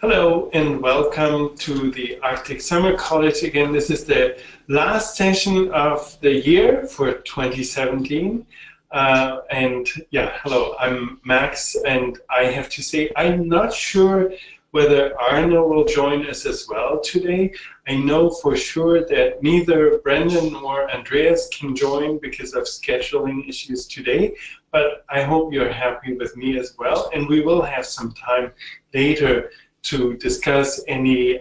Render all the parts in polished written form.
Hello and welcome to the Arctic Summer College. Again, this is the last session of the year for 2017. Hello, I'm Max, and I have to say I'm not sure whether Arno will join us as well today. I know for sure that neither Brendan nor Andreas can join because of scheduling issues today, but I hope you're happy with me as well, and we will have some time later to discuss any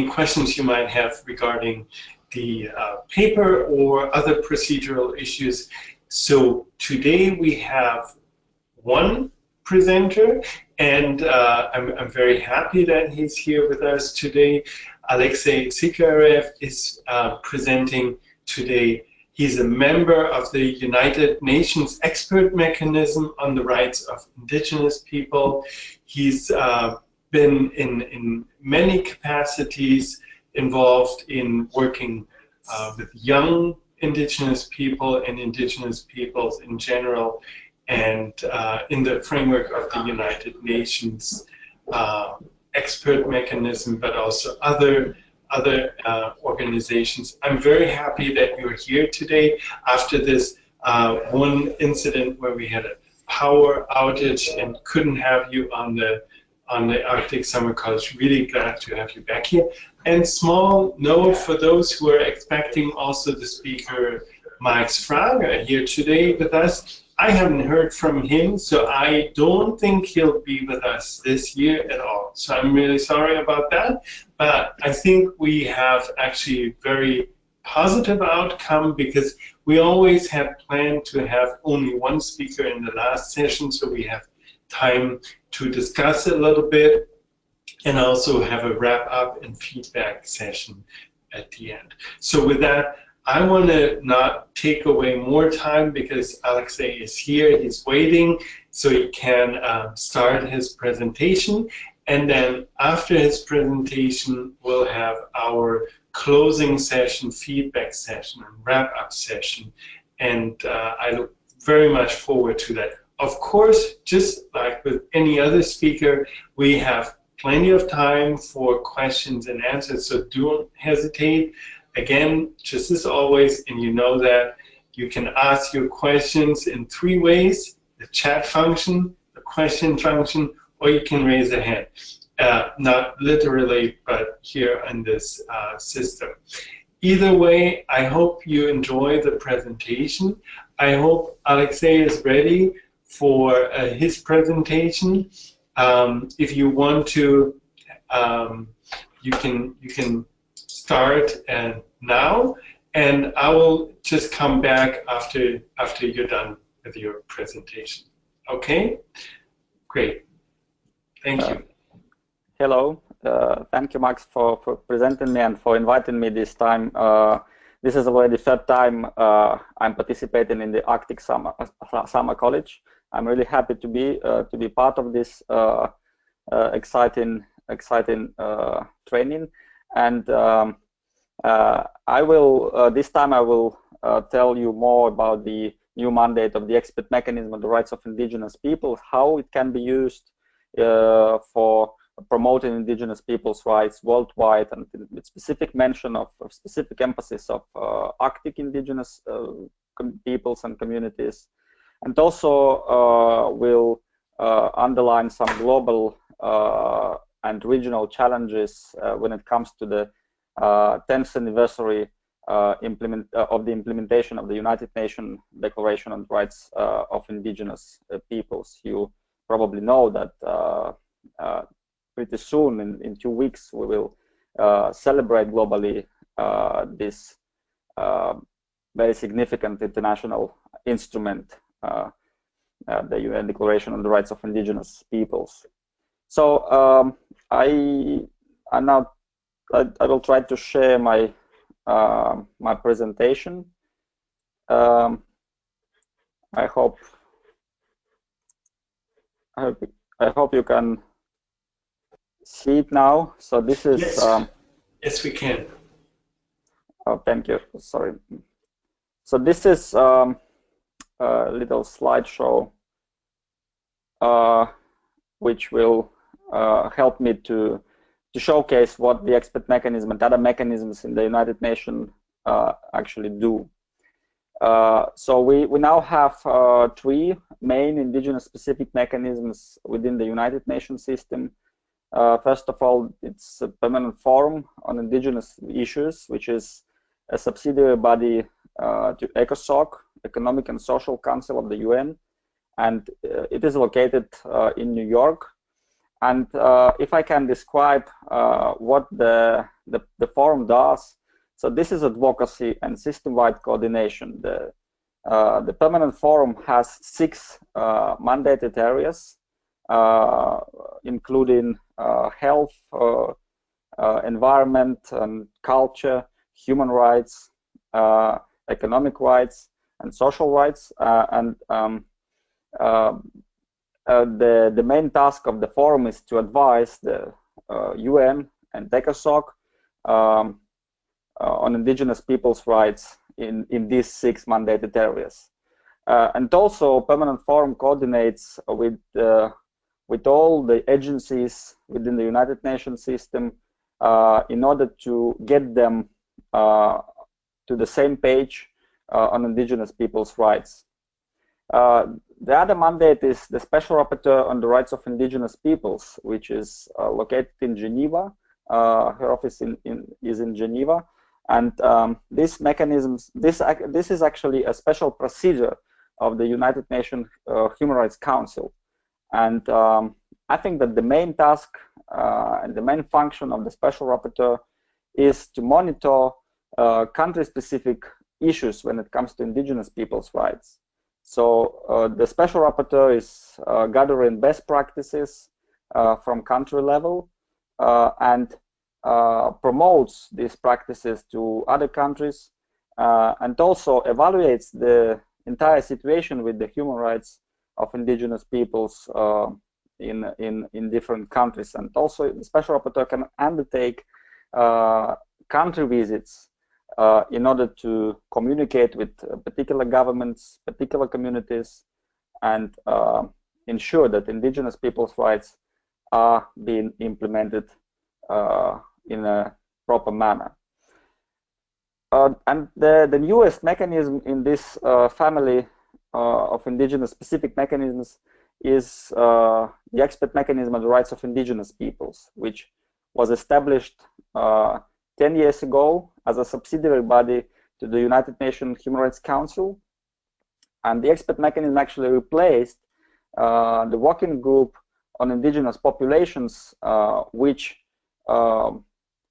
questions you might have regarding the paper or other procedural issues. So today we have one presenter, and I'm very happy that he's here with us today. Alexey Tsykarev is presenting today. He's a member of the United Nations Expert Mechanism on the Rights of Indigenous People. He's been in many capacities involved in working with young Indigenous people and Indigenous peoples in general, and in the framework of the United Nations Expert Mechanism, but also other organizations. I'm very happy that you're here today after this one incident where we had a power outage and couldn't have you on the Arctic Summer College. Really glad to have you back here. And small note for those who are expecting also the speaker Max Frager here today with us. I haven't heard from him, so I don't think he'll be with us this year at all. So I'm really sorry about that. But I think we have actually a very positive outcome because we always had planned to have only one speaker in the last session, so we have time to discuss a little bit and also have a wrap up and feedback session at the end. So with that, I want to not take away more time because Alexey is here, he's waiting, so he can start his presentation. And then after his presentation, we'll have our closing session, feedback session, and wrap-up session. And I look very much forward to that. Of course, just like with any other speaker, we have plenty of time for questions and answers, so don't hesitate. Again, just as always, and you know that, you can ask your questions in three ways: the chat function, the question function, or you can raise a hand. Not literally, but here in this system. Either way, I hope you enjoy the presentation. I hope Alexey is ready for his presentation. If you want to, you can start now, and I will just come back after you're done with your presentation. Okay? Great. Thank you. Hello. Thank you, Max, for presenting me and for inviting me this time. This is already the third time I'm participating in the Arctic Summer College. I'm really happy to be part of this exciting training, and I will this time I will tell you more about the new mandate of the expert mechanism on the rights of indigenous peoples, how it can be used for promoting indigenous peoples' rights worldwide, and with specific mention of specific emphasis of Arctic indigenous peoples and communities, and also will underline some global and regional challenges when it comes to the 10th anniversary of the implementation of the United Nations Declaration on the Rights of Indigenous Peoples. You probably know that pretty soon, in 2 weeks, we will celebrate globally this very significant international instrument, the UN Declaration on the Rights of Indigenous Peoples. So I will try to share my my presentation. I hope you can see it now. So this is yes, we can. Oh, thank you. Sorry. So this is a little slideshow which will helped me to showcase what the expert mechanism and other mechanisms in the United Nations actually do. So we now have 3 main indigenous specific mechanisms within the United Nations system. First of all, it's a permanent forum on indigenous issues, which is a subsidiary body to ECOSOC, Economic and Social Council of the UN, and it is located in New York. And if I can describe what the forum does, so this is advocacy and system-wide coordination. The permanent forum has 6 mandated areas, including health, environment and culture, human rights, economic rights, and social rights. The main task of the forum is to advise the UN and ECOSOC on indigenous peoples' rights in these 6 mandated areas. And also, Permanent Forum coordinates with all the agencies within the United Nations system in order to get them to the same page on indigenous peoples' rights. The other mandate is the Special Rapporteur on the Rights of Indigenous Peoples, which is located in Geneva. Her office is in Geneva. And these mechanisms, this is actually a special procedure of the United Nations Human Rights Council. And I think that the main task and the main function of the Special Rapporteur is to monitor country-specific issues when it comes to indigenous people's rights. So the Special Rapporteur is gathering best practices from country level and promotes these practices to other countries and also evaluates the entire situation with the human rights of indigenous peoples in different countries. And also the Special Rapporteur can undertake country visits in order to communicate with particular governments, particular communities, and ensure that indigenous people's rights are being implemented in a proper manner. And the newest mechanism in this family of indigenous specific mechanisms is the expert mechanism on the rights of indigenous peoples, which was established 10 years ago as a subsidiary body to the United Nations Human Rights Council. And the expert mechanism actually replaced the working group on indigenous populations, which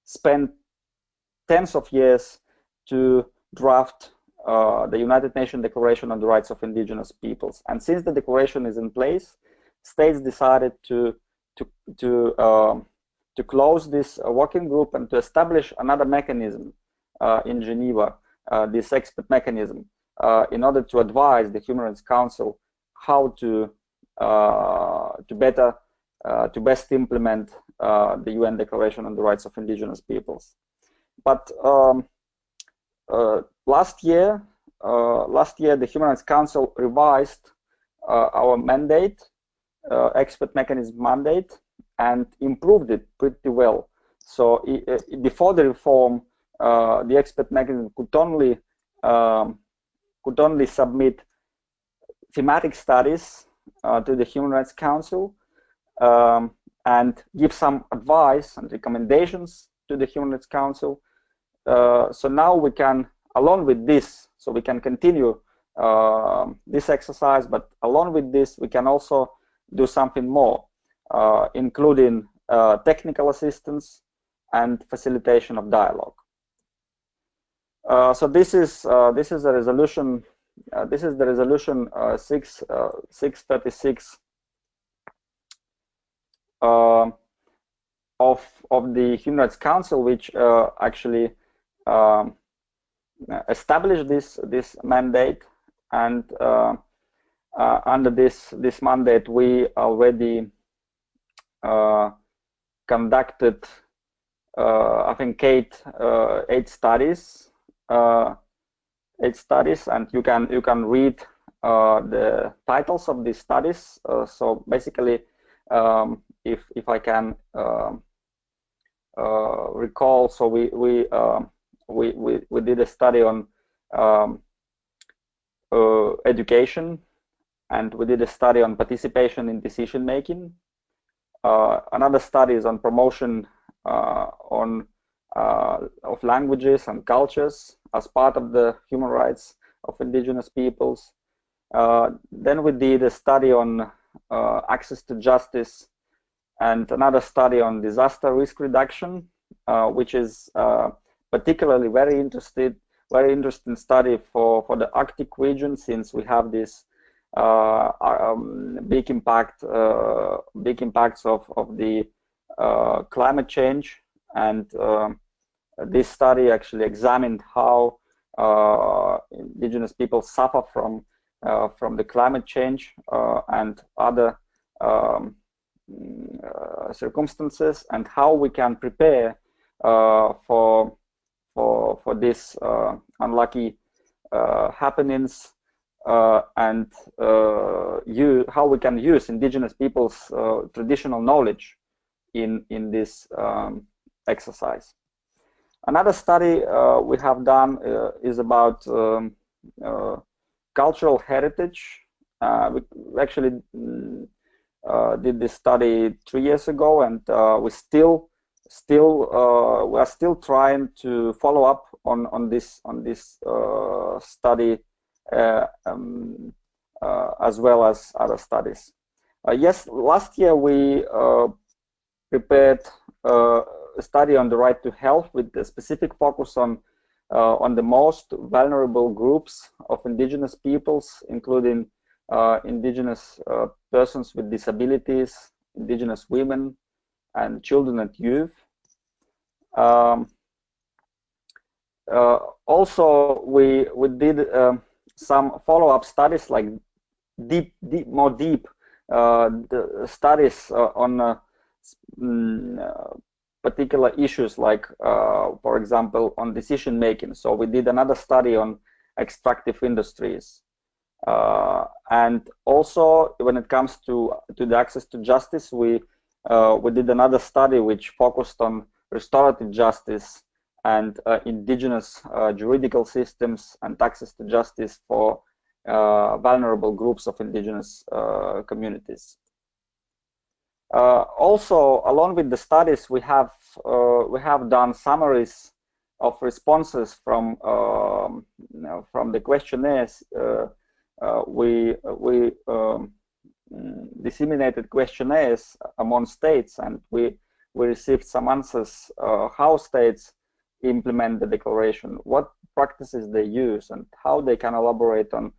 spent tens of years to draft the United Nations Declaration on the Rights of Indigenous Peoples. And since the declaration is in place, states decided to close this working group and to establish another mechanism in Geneva, this expert mechanism, in order to advise the Human Rights Council how to best implement the UN Declaration on the Rights of Indigenous Peoples. But last year, the Human Rights Council revised our mandate, expert mechanism mandate, and improved it pretty well. So before the reform, the expert mechanism could only submit thematic studies to the Human Rights Council and give some advice and recommendations to the Human Rights Council. So now we can, along with this, so we can continue this exercise, but along with this, we can also do something more, including technical assistance and facilitation of dialogue. So this is a resolution. This is the resolution 636 of the Human Rights Council, which actually established this mandate, and under this mandate we already conducted I think eight studies, and you can read the titles of these studies. So basically, if I can recall, so we did a study on education, and we did a study on participation in decision making. Another study is on promotion of languages and cultures as part of the human rights of indigenous peoples. Then we did a study on access to justice, and another study on disaster risk reduction, which is particularly very interesting study for the Arctic region, since we have this big impacts of the climate change, and this study actually examined how indigenous people suffer from the climate change and other circumstances, and how we can prepare for this unlucky happenings, and how we can use indigenous people's traditional knowledge in this exercise. Another study we have done is about cultural heritage. We actually did this study 3 years ago, and we are still trying to follow up on this study, as well as other studies. Yes, last year we prepared a study on the right to health with a specific focus on the most vulnerable groups of indigenous peoples, including indigenous persons with disabilities, indigenous women, and children and youth. Also, we did some follow-up studies, like more deep studies on particular issues, like for example on decision making. So we did another study on extractive industries, and also when it comes to the access to justice, we did another study which focused on restorative justice and indigenous juridical systems and access to justice for vulnerable groups of indigenous communities. Also, along with the studies, we have done summaries of responses from the questionnaires. We disseminated questionnaires among states, and we received some answers how states implement the declaration, what practices they use, and how they can elaborate on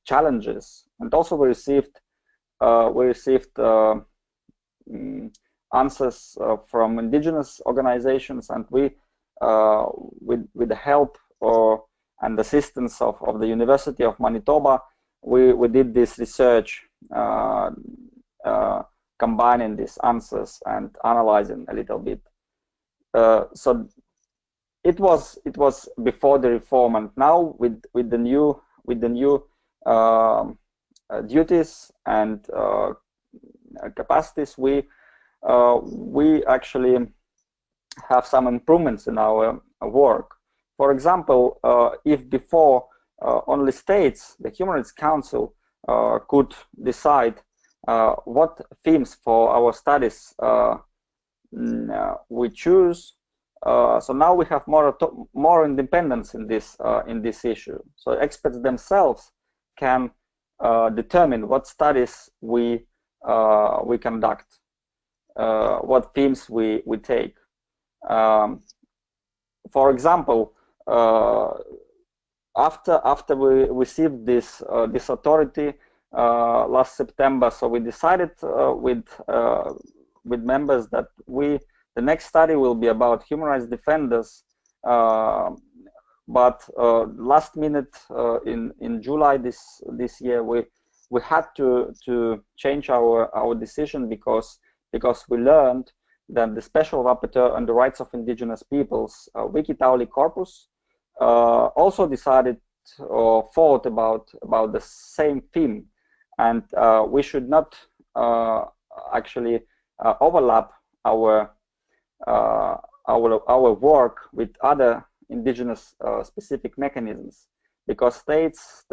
challenges. And also we received answers from indigenous organizations, and we with the help and assistance of the University of Manitoba, we did this research, combining these answers and analyzing a little bit. So it was before the reform, and now with the new duties and capacities, we actually have some improvements in our work. For example, if before only states, the Human Rights Council could decide what themes for our studies we choose, so now we have more independence in this issue. So experts themselves can determine what studies we conduct, what themes we take. For example, after we received this authority last September, so we decided with members that the next study will be about human rights defenders. But last minute in July this year, we had to change our decision because we learned that the Special Rapporteur on the Rights of Indigenous Peoples, Vicky Tauli-Corpus, also decided or thought about the same theme, and we should not actually overlap our work with other indigenous specific mechanisms, because states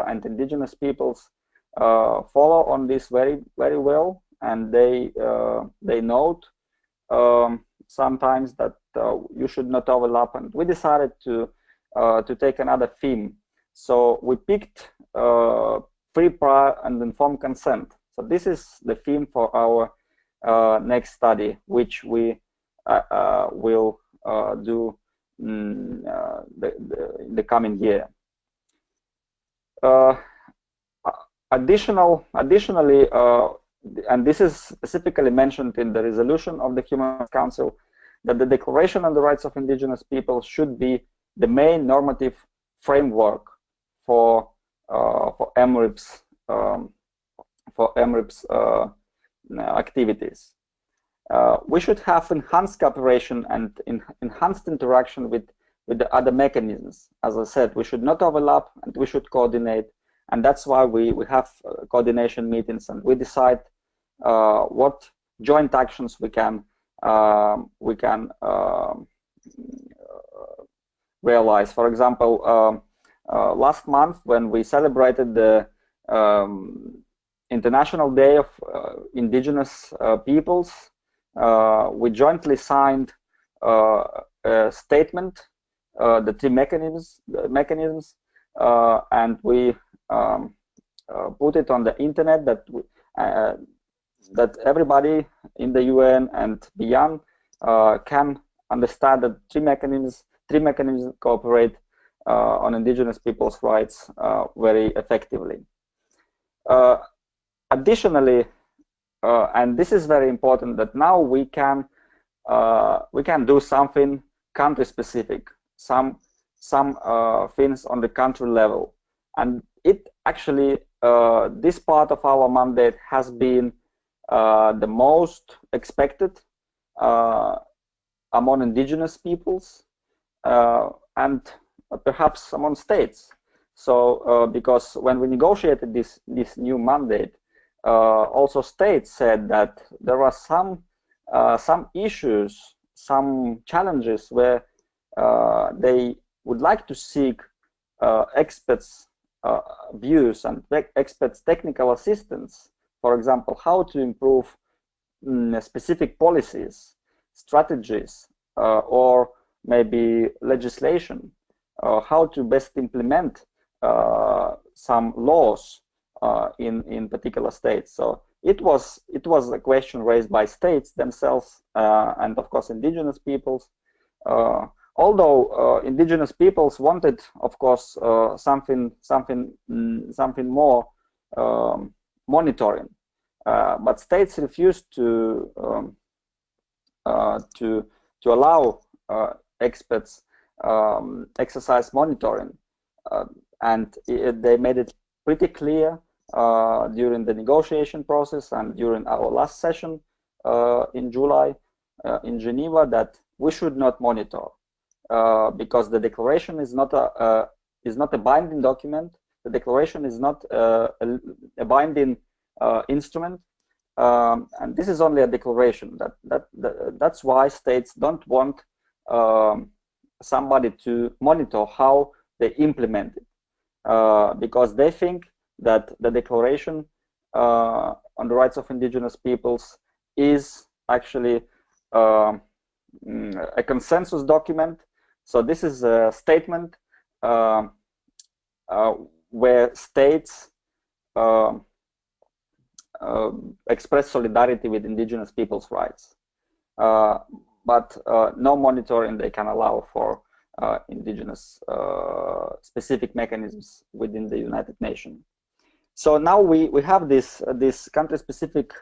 and indigenous peoples follow on this very well, and they note sometimes that you should not overlap, and we decided to take another theme. So we picked free, prior, and informed consent. So this is the theme for our next study, which we will do the coming year. Additionally, and this is specifically mentioned in the resolution of the Human Rights Council, that the Declaration on the Rights of Indigenous Peoples should be the main normative framework for MRIP's activities. We should have enhanced cooperation and enhanced interaction with the other mechanisms. As I said, we should not overlap, and we should coordinate, and that's why we have coordination meetings, and we decide what joint actions we can realize. For example, last month, when we celebrated the International Day of Indigenous Peoples, we jointly signed a statement, the three mechanisms, and we put it on the internet that everybody in the UN and beyond can understand that three mechanisms cooperate on indigenous people's rights very effectively. Additionally, and this is very important, that now we can do something country specific, some things on the country level, and it actually this part of our mandate has been the most expected among indigenous peoples and perhaps among states. So because when we negotiated this new mandate, also states said that there are some issues, some challenges where they would like to seek experts' views and experts' technical assistance. For example, how to improve specific policies, strategies, or maybe legislation, how to best implement some laws in particular states. So it was a question raised by states themselves and of course indigenous peoples. Although indigenous peoples wanted, of course, something more monitoring, but states refused to allow experts exercise monitoring, and they made it pretty clear during the negotiation process and during our last session in July in Geneva that we should not monitor because the declaration is not a binding document. The declaration is not a binding instrument, and this is only a declaration. That's why states don't want somebody to monitor how they implement it, because they think that the Declaration on the Rights of Indigenous Peoples is actually a consensus document. So this is a statement where states express solidarity with indigenous people's rights, but no monitoring they can allow for indigenous specific mechanisms within the United Nations. So now we have this country-specific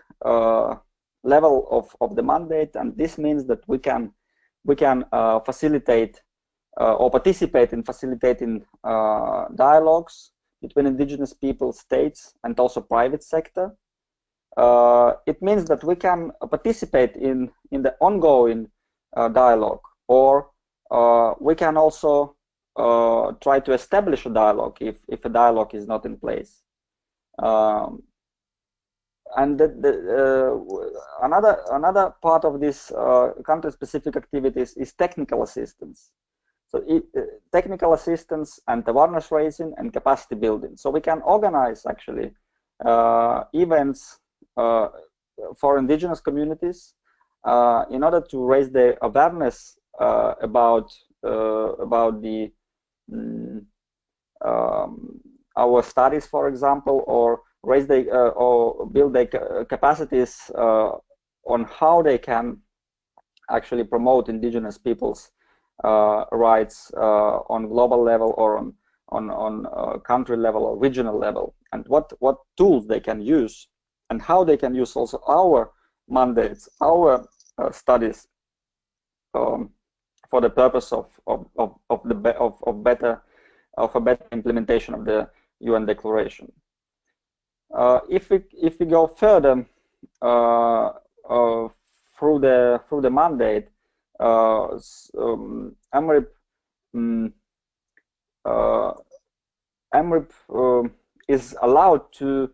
level of the mandate, and this means that we can facilitate or participate in facilitating dialogues between indigenous people, states, and also private sector. It means that we can participate in the ongoing dialogue, or we can also try to establish a dialogue if a dialogue is not in place. another part of this country-specific activities is technical assistance. So technical assistance and awareness raising and capacity building. So we can organize actually events for indigenous communities in order to raise the awareness about the our studies, for example, or raise the or build the capacities on how they can actually promote indigenous peoples' rights on global level or on country level or regional level, and what tools they can use and how they can use also our mandates, our studies for the purpose of a better implementation of the UN Declaration. If we go further through the mandate, AMRIP is allowed to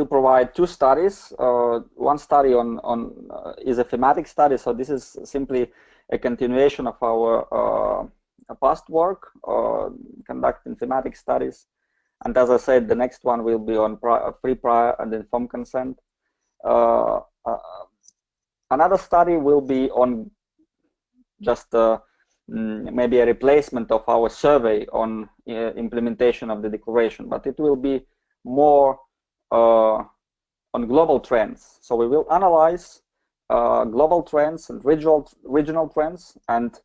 provide two studies. One study is a thematic study, so this is simply a continuation of our past work, conducting thematic studies. And as I said, the next one will be on free, prior, and informed consent. Another study will be on just maybe a replacement of our survey on implementation of the declaration, but it will be more on global trends. So we will analyze global trends and regional trends, and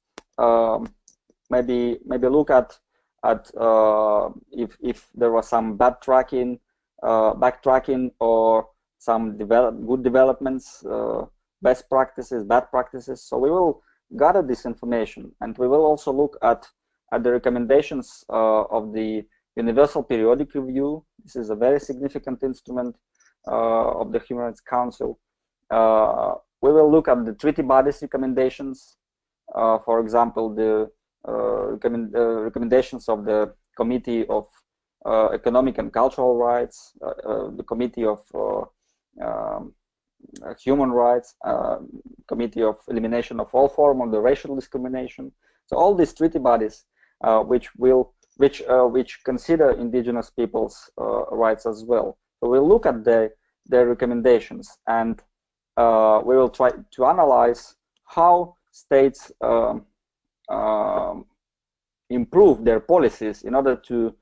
maybe look at if there was some backtracking or some good developments, best practices, bad practices. So we will gather this information, and we will also look at the recommendations of the Universal Periodic Review. This is a very significant instrument of the Human Rights Council. We will look at the treaty bodies recommendations, for example, the recommendations of the Committee of Economic and Cultural Rights, the Committee of Human Rights, Committee of Elimination of All Form of the Racial Discrimination. So all these treaty bodies, which consider indigenous people's rights as well. So we'll look at their recommendations, and we will try to analyze how states improve their policies in order to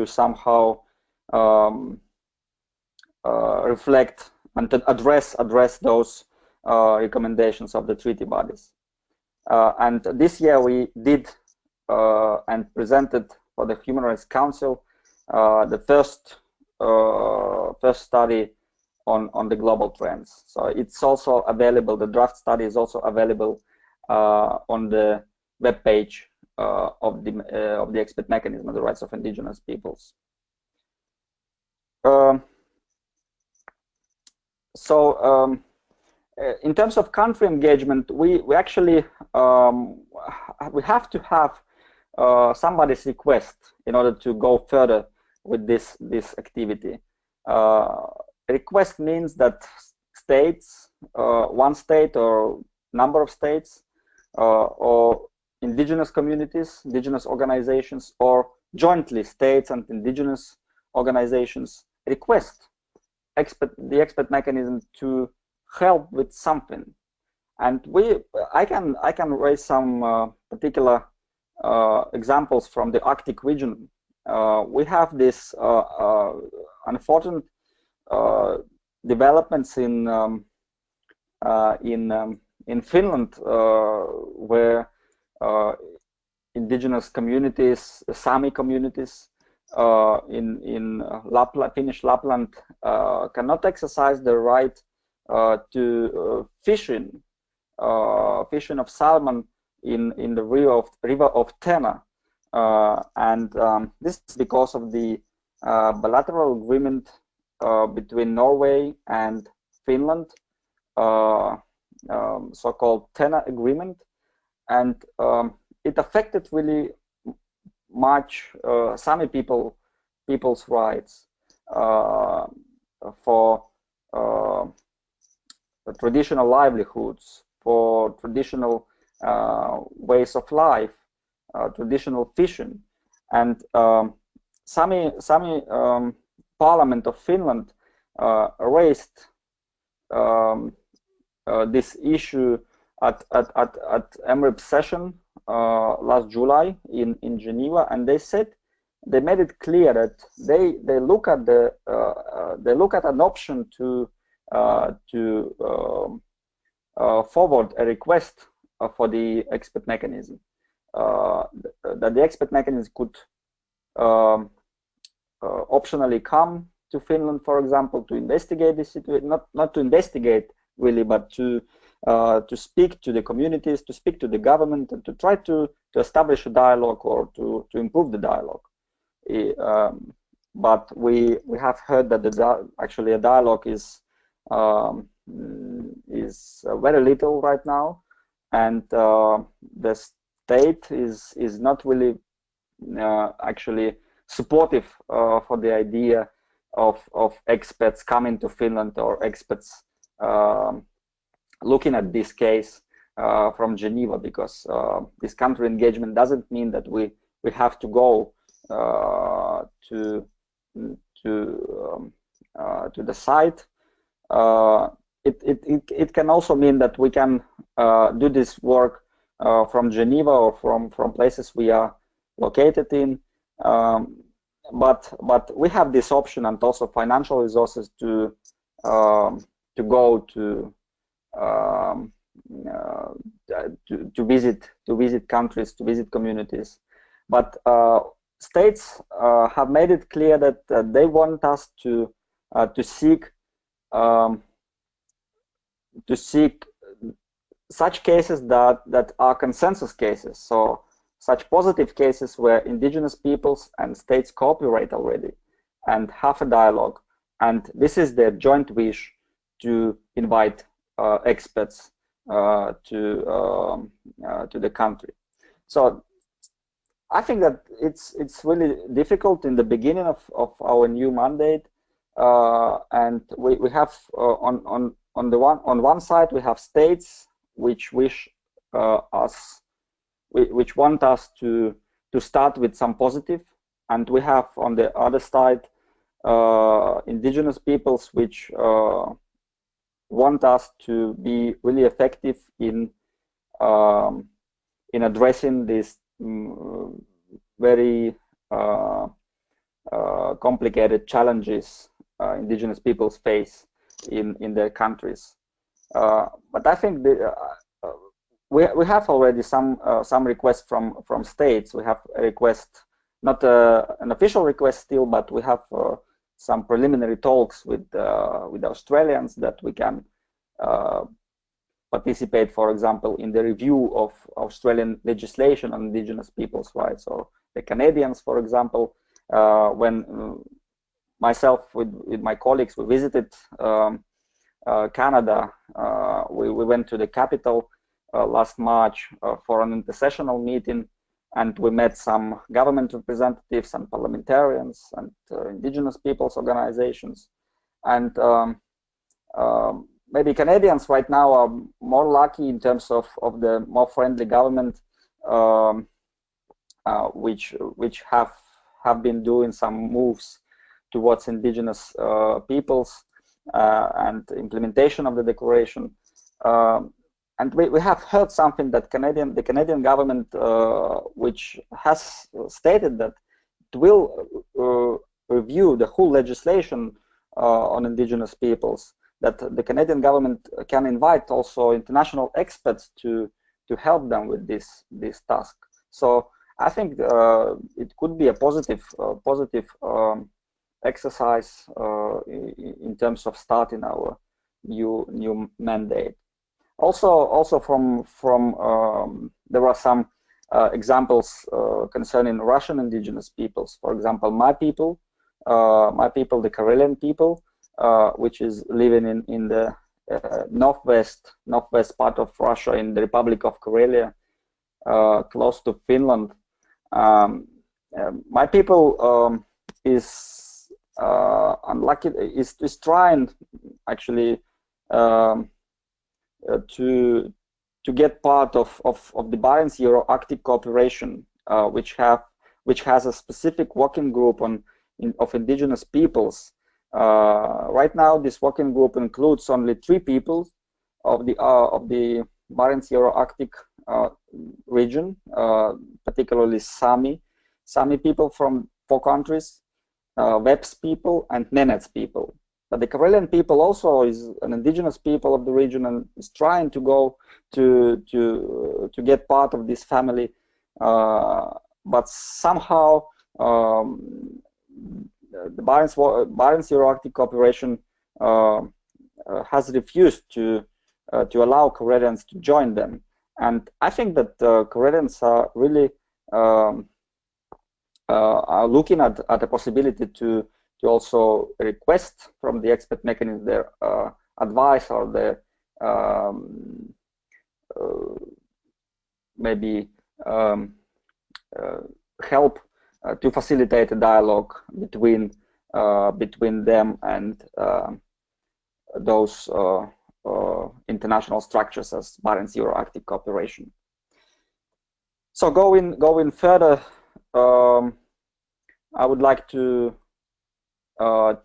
somehow reflect and to address those recommendations of the treaty bodies. And this year we did and presented for the Human Rights Council the first study on the global trends. So it's also available. The draft study is also available on the web page of the expert mechanism of the rights of indigenous peoples. In terms of country engagement, we actually we have to have somebody's request in order to go further with this activity. Request means that states, one state or number of states, or indigenous communities, indigenous organizations, or jointly states and indigenous organizations request the expert mechanism to help with something. And I can raise some particular examples from the Arctic region. We have this unfortunate developments in Finland, where indigenous communities, Sami communities in Finnish Lapland cannot exercise their right to fishing of salmon in the river of Tena, and this is because of the bilateral agreement between Norway and Finland, so-called Tena agreement, and it affected really much Sami people people's rights, for traditional livelihoods, for traditional ways of life, traditional fishing. And Sami Parliament of Finland raised this issue at MRIP session last July in Geneva, and they made it clear that they look at an option to forward a request for the expert mechanism, that the expert mechanism could optionally come to Finland, for example, to investigate this situation, not to investigate really, but to speak to the communities, to speak to the government, and to try to establish a dialogue or to improve the dialogue. But we have heard that actually a dialogue is very little right now, and the state is not really actually supportive for the idea of experts coming to Finland, or experts looking at this case from Geneva, because this country engagement doesn't mean that we have to go to the site. It can also mean that we can do this work from Geneva or from places we are located in, but we have this option and also financial resources to go to visit countries, to visit communities. But states have made it clear that they want us to seek such cases that are consensus cases, so such positive cases where indigenous peoples and states cooperate already and have a dialogue, and this is their joint wish to invite experts to the country. So I think that it's really difficult in the beginning of our new mandate, and we have on one side we have states which wish which want us to start with some positive, and we have on the other side indigenous peoples which want us to be really effective in addressing these very complicated challenges indigenous peoples face in their countries. But I think we have already some requests from states. We have a request, not an official request still, but we have some preliminary talks with Australians that we can participate, for example, in the review of Australian legislation on indigenous peoples' rights, or the Canadians, for example. When myself with my colleagues, we visited Canada, we went to the capital last March for an intersessional meeting, and we met some government representatives and parliamentarians and indigenous peoples organizations. And maybe Canadians right now are more lucky in terms of the more friendly government, which have been doing some moves towards indigenous peoples and implementation of the declaration. And we have heard something that the Canadian government, which has stated that it will review the whole legislation on indigenous peoples, that the Canadian government can invite also international experts to help them with this task. So I think it could be a positive exercise in terms of starting our new mandate. Also from there are some examples concerning Russian indigenous peoples. For example, my people, the Karelian people, which is living in the northwest part of Russia, in the Republic of Karelia, close to Finland. My people is unlucky, is trying actually to get part of the Barents Euro-Arctic cooperation, which has a specific working group of indigenous peoples. Right now, this working group includes only 3 people of the Barents Euro-Arctic region, particularly Sami people from 4 countries, Weps people, and Nenets people. But the Karelian people also is an indigenous people of the region and is trying to go to get part of this family, but somehow the Barents Euro-Arctic cooperation has refused to allow Karelians to join them. And I think that Karelians are really are looking at the possibility to also request from the expat mechanism their advice or their maybe help to facilitate a dialogue between them and those international structures as Barents Euro-Arctic cooperation. So going further, I would like to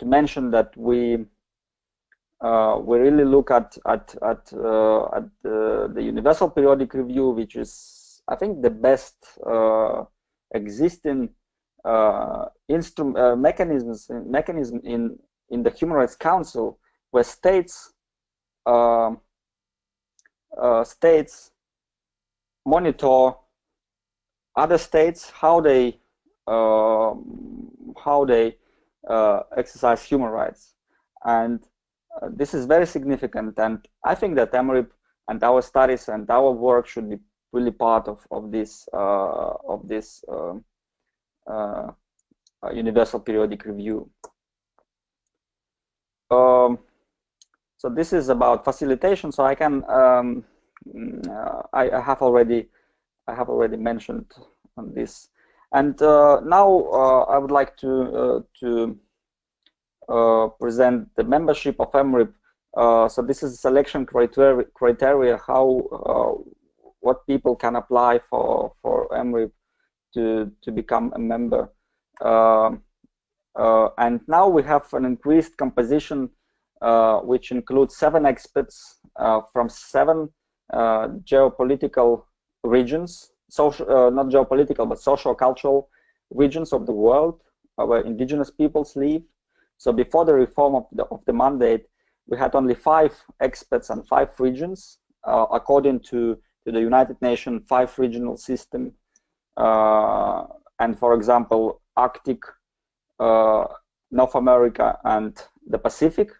mention that we really look at the Universal Periodic Review, which is, I think, the best existing mechanism in the Human Rights Council, where states monitor other states, how they exercise human rights, and this is very significant. And I think that EMRIP and our studies and our work should be really part of this Universal Periodic Review. So this is about facilitation. So I can I have already mentioned on this, and now I would like to present the membership of EMRIP. So this is selection criteria how what people can apply for EMRIP to become a member. And now we have an increased composition, which includes 7 experts from 7 geopolitical regions, not geopolitical, but social-cultural regions of the world where indigenous peoples live. So before the reform of the mandate, we had only 5 experts and 5 regions, according to the United Nations 5 regional system. And for example, Arctic, North America, and the Pacific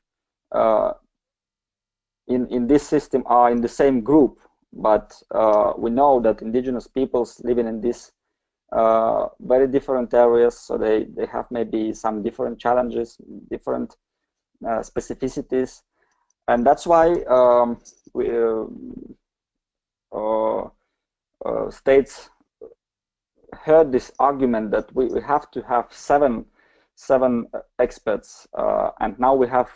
in this system are in the same group, but we know that indigenous peoples living in these very different areas, so they have maybe some different challenges, different specificities, and that's why states heard this argument that we have to have seven experts, and now we have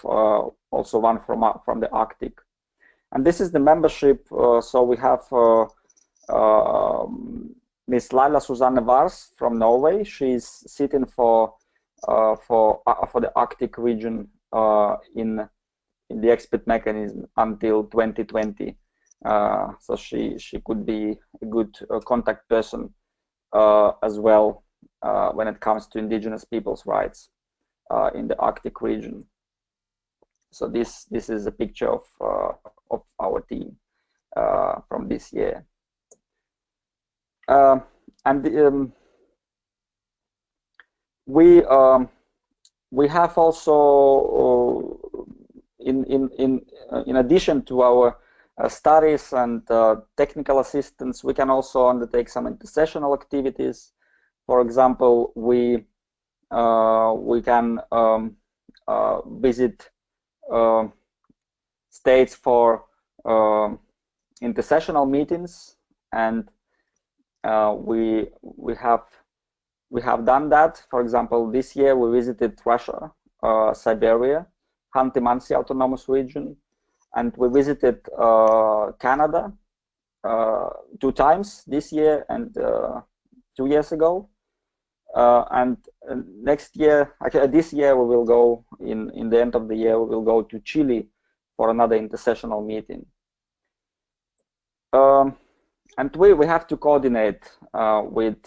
also one from the Arctic, and this is the membership. So we have Miss Laila Susanne Vars from Norway. She's sitting for the Arctic region in the expert mechanism until 2020. So she could be a good contact person as well when it comes to indigenous people's rights in the Arctic region. So this is a picture of our team from this year. And we have also in addition to our studies and technical assistance, we can also undertake some intersessional activities. For example, we can visit states for intersessional meetings, and we have we have done that. For example, this year we visited Russia, Siberia, Khanty-Mansi Autonomous Region, and we visited Canada 2 times this year and 2 years ago. And next year, actually this year, we will go in the end of the year, we will go to Chile for another intersessional meeting. And we have to coordinate with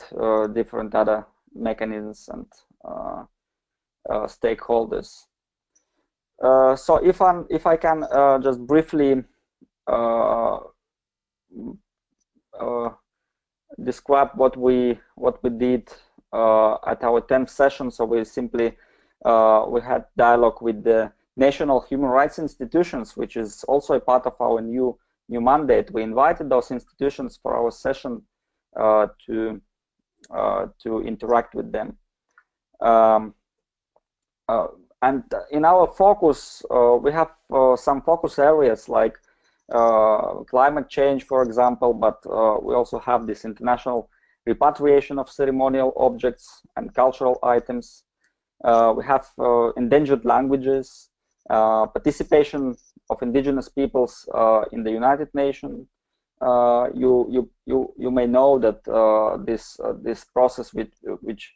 different other mechanisms and stakeholders. So if I can just briefly describe what we did at our 10th session. So we simply we had dialogue with the national human rights institutions, which is also a part of our new mandate. We invited those institutions for our session to interact with them. And in our focus, we have some focus areas like climate change, for example, but we also have this international repatriation of ceremonial objects and cultural items. We have endangered languages, participation of indigenous peoples in the United Nations. You may know that this process which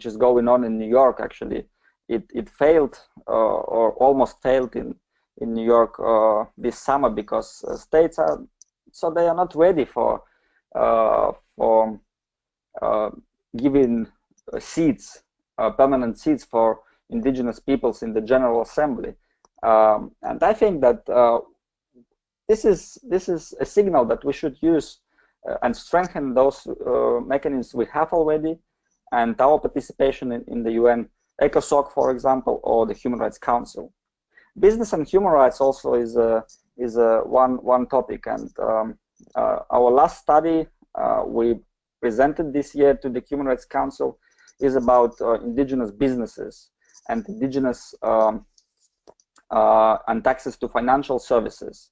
is going on in New York, actually, it failed or almost failed in New York this summer, because states are not ready for giving seats, permanent seats for indigenous peoples in the General Assembly. And I think that this is a signal that we should use and strengthen those mechanisms we have already, and our participation in the UN ECOSOC, for example, or the Human Rights Council. Business and human rights also is one topic, and our last study we presented this year to the Human Rights Council is about indigenous businesses and indigenous and access to financial services.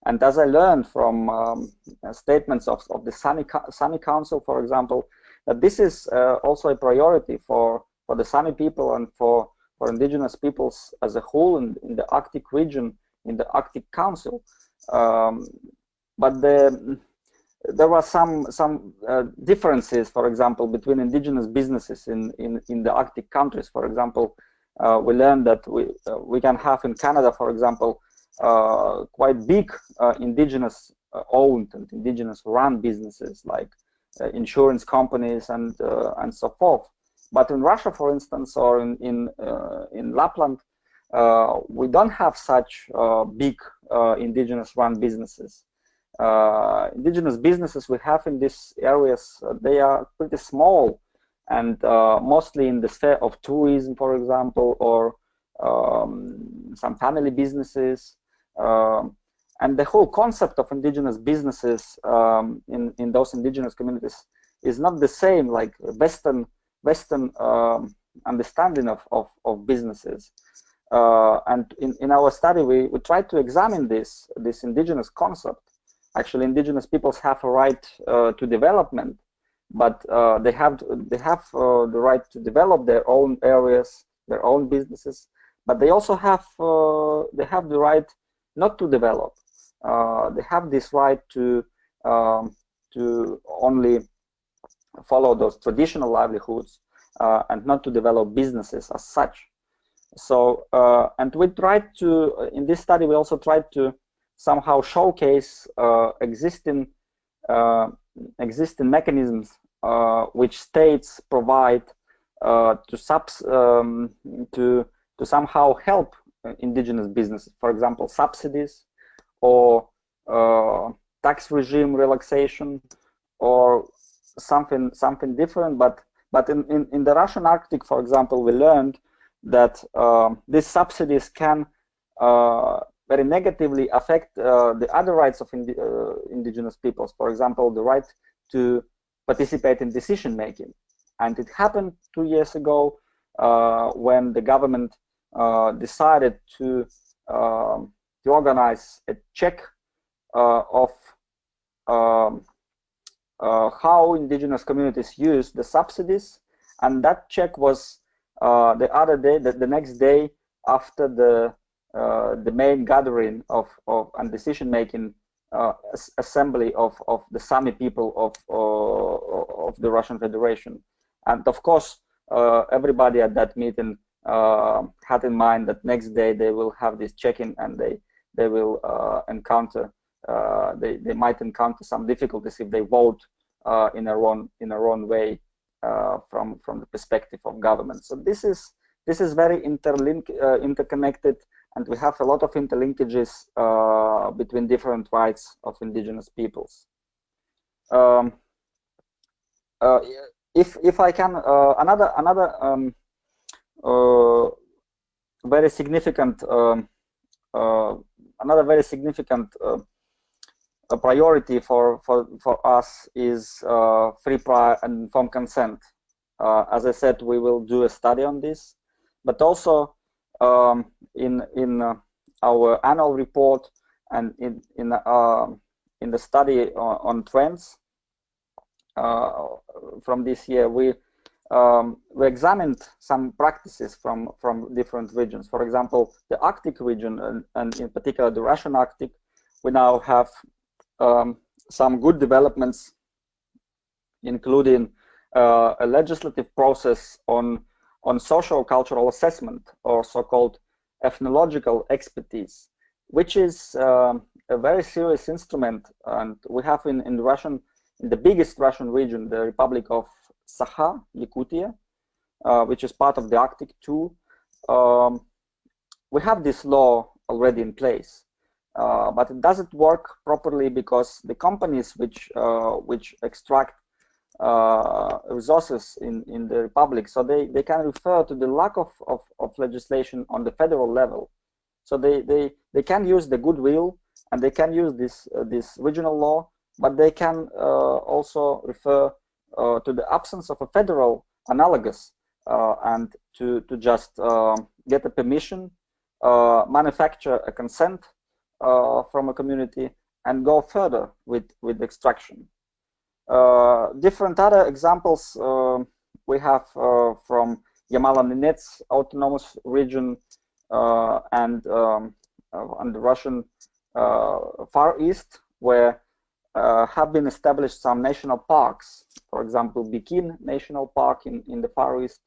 And as I learned from statements of the Sami Council, for example, that this is also a priority for the Sami people and for indigenous peoples as a whole in the Arctic region, in the Arctic Council. But there were some differences, for example, between indigenous businesses in the Arctic countries. For example, we learned that we can have in Canada, for example, quite big indigenous owned and indigenous run businesses like insurance companies and so forth. But in Russia, for instance, or in Lapland, we don't have such big indigenous run businesses. Indigenous businesses we have in these areas, they are pretty small, and mostly in the sphere of tourism, for example, or some family businesses. And the whole concept of indigenous businesses in those indigenous communities is not the same like Western understanding of businesses. And in our study, we tried to examine this indigenous concept. Actually, indigenous peoples have a right to development, but they have the right to develop their own areas, their own businesses. But they also have the right not to develop. They have this right to only follow those traditional livelihoods and not to develop businesses as such. So, and we tried to, in this study, we also tried to somehow showcase existing mechanisms which states provide to somehow help indigenous businesses. For example, subsidies or tax regime relaxation or something different. But in the Russian Arctic, for example, we learned that these subsidies can very negatively affect the other rights of indigenous peoples. For example, the right to participate in decision making. And it happened 2 years ago when the government decided to organize a check of how indigenous communities use the subsidies, and that check was the other day, the next day after the main gathering of and decision making assembly of the Sami people of the Russian Federation. And of course, everybody at that meeting had in mind that next day they will have this check-in, and they will encounter they might encounter some difficulties if they vote in a wrong way from the perspective of government. So this is very interconnected, and we have a lot of interlinkages between different rights of indigenous peoples. If I can, another very significant a priority for us is free, prior, and informed consent. As I said, we will do a study on this, but also in our annual report and in the study on trends from this year, we examined some practices from different regions. For example, the Arctic region, and in particular the Russian Arctic, we now have some good developments, including a legislative process on social cultural assessment, or so-called ethnological expertise, which is a very serious instrument. And we have in the biggest Russian region, the Republic of Sakha, Yakutia, which is part of the Arctic too. We have this law already in place. But it doesn't work properly because the companies which extract resources in the republic, so they can refer to the lack of legislation on the federal level. So they can use the goodwill, and they can use this regional law, but they can also refer to the absence of a federal analogous, and to just get a permission, manufacture a consent from a community, and go further with extraction. Different other examples we have from Yamal-Nenets autonomous region and the Russian Far East, where have been established some national parks. For example, Bikin National Park in the Far East,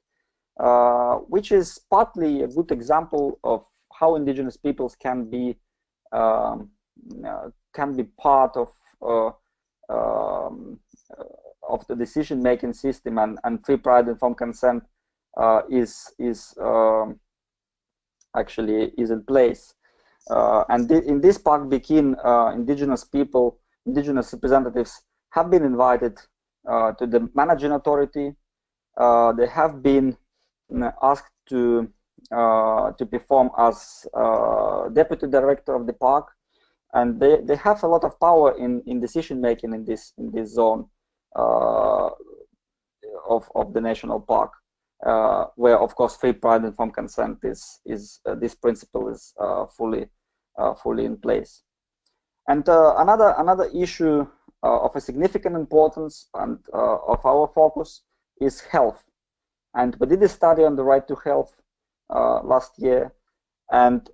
which is partly a good example of how indigenous peoples can be part of the decision-making system, and free, prior, informed consent actually is in place. And in this park, Bikin, indigenous representatives have been invited to the managing authority. They have been asked to perform as deputy director of the park, and they have a lot of power in decision making in this zone of the national park, where of course free, prior, and informed consent is this principle is fully in place. And another issue of a significant importance and of our focus is health. And we did a study on the right to health last year, and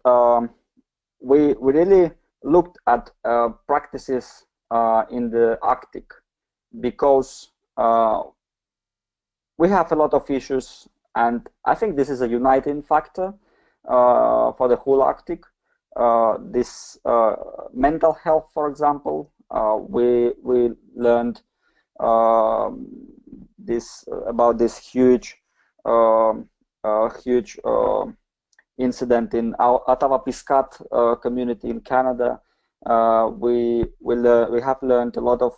we really looked at practices in the Arctic, because we have a lot of issues, and I think this is a uniting factor for the whole Arctic. This mental health, for example, we learned about this huge incident in our Ottawa-Piskat community in Canada. We have learned a lot of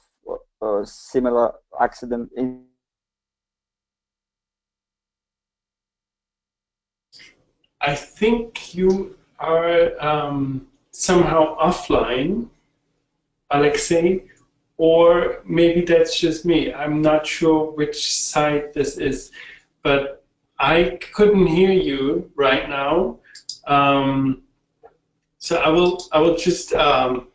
similar accidents. I think you are somehow offline, Alexey, or maybe that's just me. I'm not sure which side this is, but I couldn't hear you right now. So I will just come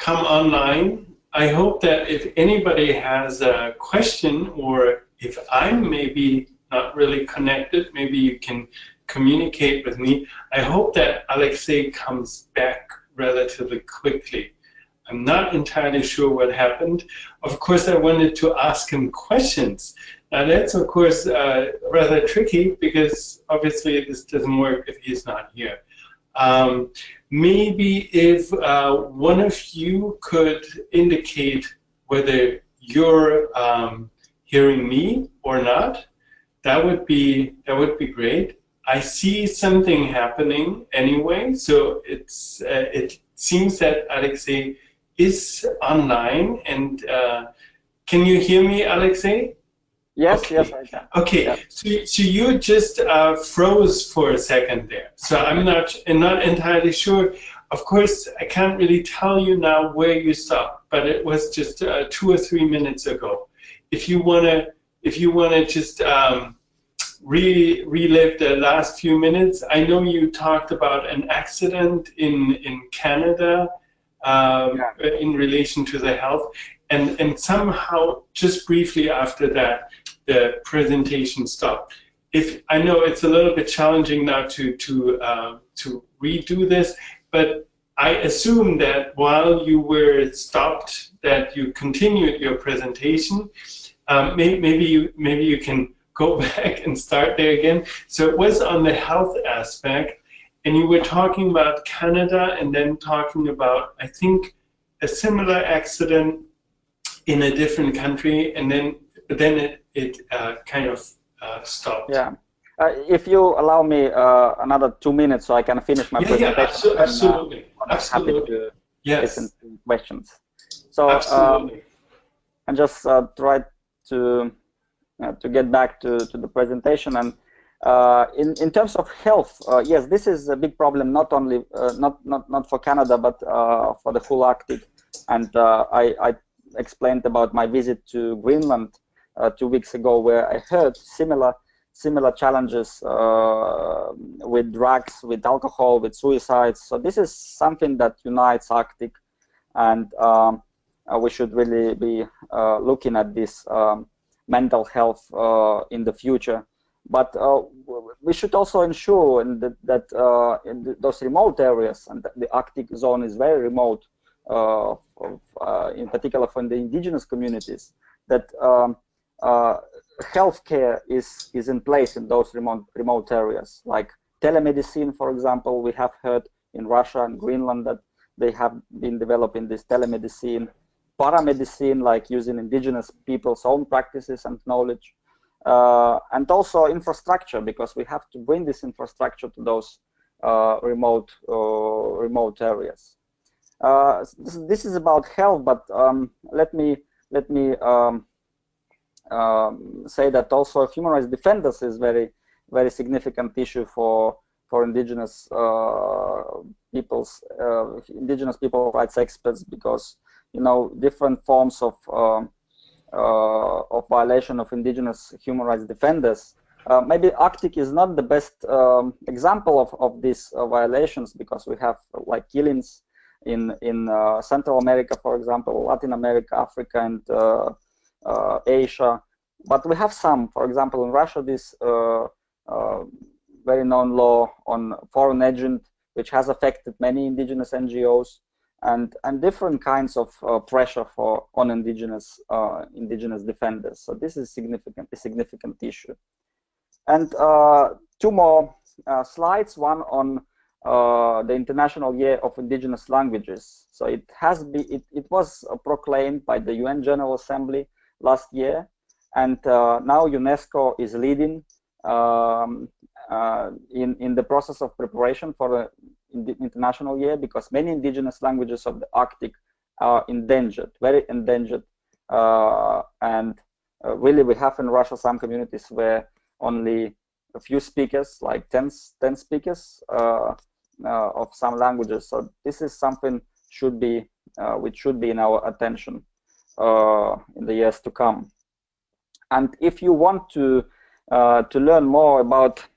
online I hope that if anybody has a question, or if I'm maybe not really connected, maybe you can communicate with me. I hope that Alexey comes back relatively quickly. I'm not entirely sure what happened. Of course, I wanted to ask him questions. Now that's, of course, rather tricky, because obviously this doesn't work if he's not here. Maybe if one of you could indicate whether you're hearing me or not, that would be great. I see something happening anyway, so it seems that Alexey is online. And can you hear me, Alexey? Yes, Okay. yes, I can. Okay, Yeah. so you just froze for a second there. So I'm not entirely sure. Of course, I can't really tell you now where you stopped, but it was just 2 or 3 minutes ago. If you wanna just relive the last few minutes. I know you talked about an accident in Canada in relation to the health, and somehow just briefly after that, the presentation stopped. If I know it's a little bit challenging now to redo this, but I assume that while you were stopped, that you continued your presentation. Maybe you can go back and start there again. So it was on the health aspect, and you were talking about Canada, and then talking about, I think, a similar accident in a different country, and then it kind of stopped. Yeah. If you allow me another 2 minutes, so I can finish my presentation. Yeah, absolutely. I'm happy to listen to questions. So I just try to get back to the presentation. And in terms of health, yes, this is a big problem, not only not for Canada, but for the full Arctic. And I explained about my visit to Greenland 2 weeks ago, where I heard similar challenges with drugs, with alcohol, with suicides. So this is something that unites Arctic, and we should really be looking at this mental health in the future. But we should also ensure that in those remote areas, and the Arctic zone is very remote, in particular for the indigenous communities, that healthcare is in place in those remote areas. Like telemedicine, for example, we have heard in Russia and Greenland that they have been developing this telemedicine. Paramedicine, like using indigenous people's own practices and knowledge, and also infrastructure, because we have to bring this infrastructure to those remote areas. This is about health, but let me say that also human rights defenders is very significant issue for indigenous indigenous people rights experts, because different forms of violation of indigenous human rights defenders. Maybe Arctic is not the best example of these violations, because we have like killings in Central America, for example, Latin America, Africa, and Asia. But we have some, for example, in Russia, this very known law on foreign agent, which has affected many indigenous NGOs, and different kinds of pressure on indigenous defenders. So this is a significant issue. And 2 more slides. One on the International Year of Indigenous Languages. So it was proclaimed by the UN General Assembly last year, and now UNESCO is leading in the process of preparation for the International Year, because many indigenous languages of the Arctic are endangered, very endangered, and really we have in Russia some communities where only a few speakers, like 10 speakers of some languages. So this is something which should be in our attention in the years to come. And if you want to learn more about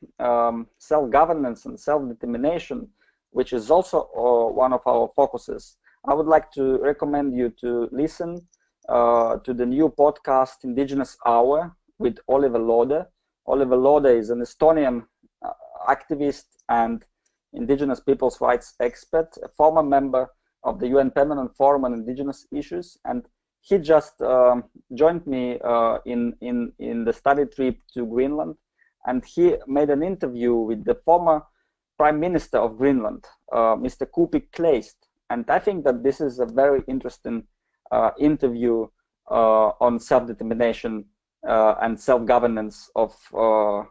self-governance and self-determination, which is also one of our focuses, I would like to recommend you to listen to the new podcast Indigenous Hour with Oliver Lode. Oliver Lode is an Estonian activist and Indigenous people's rights expert, a former member of the UN Permanent Forum on Indigenous Issues, and he just joined me in the study trip to Greenland, and he made an interview with the former Prime Minister of Greenland, Mr. Kuupik Kleist, and I think that this is a very interesting interview on self-determination and self-governance of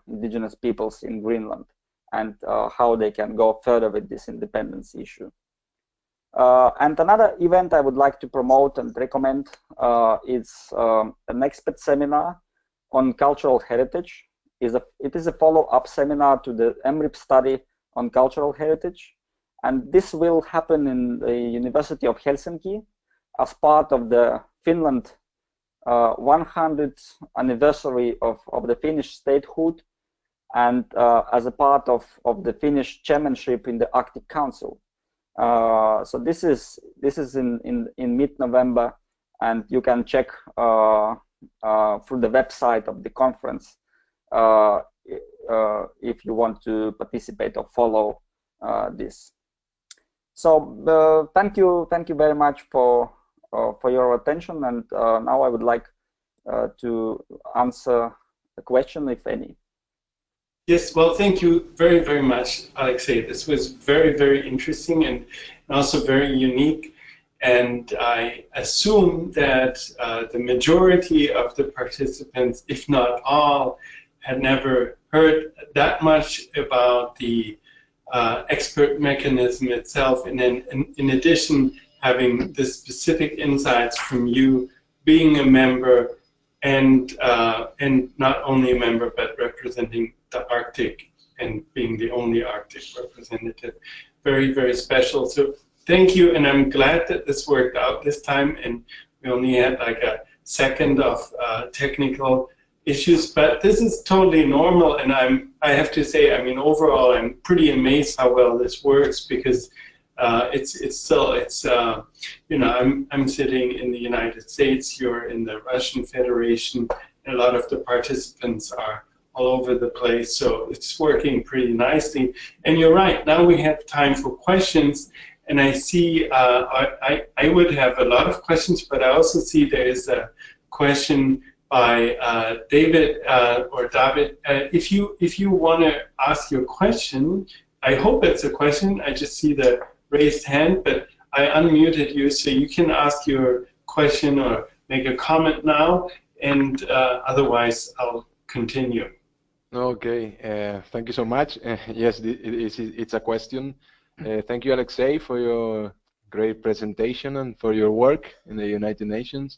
Indigenous peoples in Greenland, and how they can go further with this independence issue. And another event I would like to promote and recommend is an expert seminar on cultural heritage. It is a follow-up seminar to the MRIP study on cultural heritage, and this will happen in the University of Helsinki as part of the Finland 100th anniversary of the Finnish statehood, and as a part of the Finnish chairmanship in the Arctic Council. So this is in mid-November, and you can check through the website of the conference if you want to participate or follow this. So thank you very much for your attention, and now I would like to answer a question, if any. Yes, well, thank you very, very much, Alexey. This was very, very interesting and also very unique. And I assume that the majority of the participants, if not all, had never heard that much about the expert mechanism itself. And then in addition, having the specific insights from you being a member and not only a member, but representing the Arctic and being the only Arctic representative. Very, very special. So thank you, and I'm glad that this worked out this time, and we only had like a second of technical issues, but this is totally normal, and I have to say, I mean, overall, I'm pretty amazed how well this works, because it's you know, I'm sitting in the United States, you're in the Russian Federation, and a lot of the participants are all over the place, so it's working pretty nicely. And you're right, now we have time for questions, and I see I would have a lot of questions, but I also see there is a question by David or David. If you want to ask your question, I hope it's a question. I just see the raised hand, but I unmuted you, so you can ask your question or make a comment now, and otherwise I'll continue. Okay, thank you so much. Yes, it's a question. Thank you, Alexey, for your great presentation and for your work in the United Nations.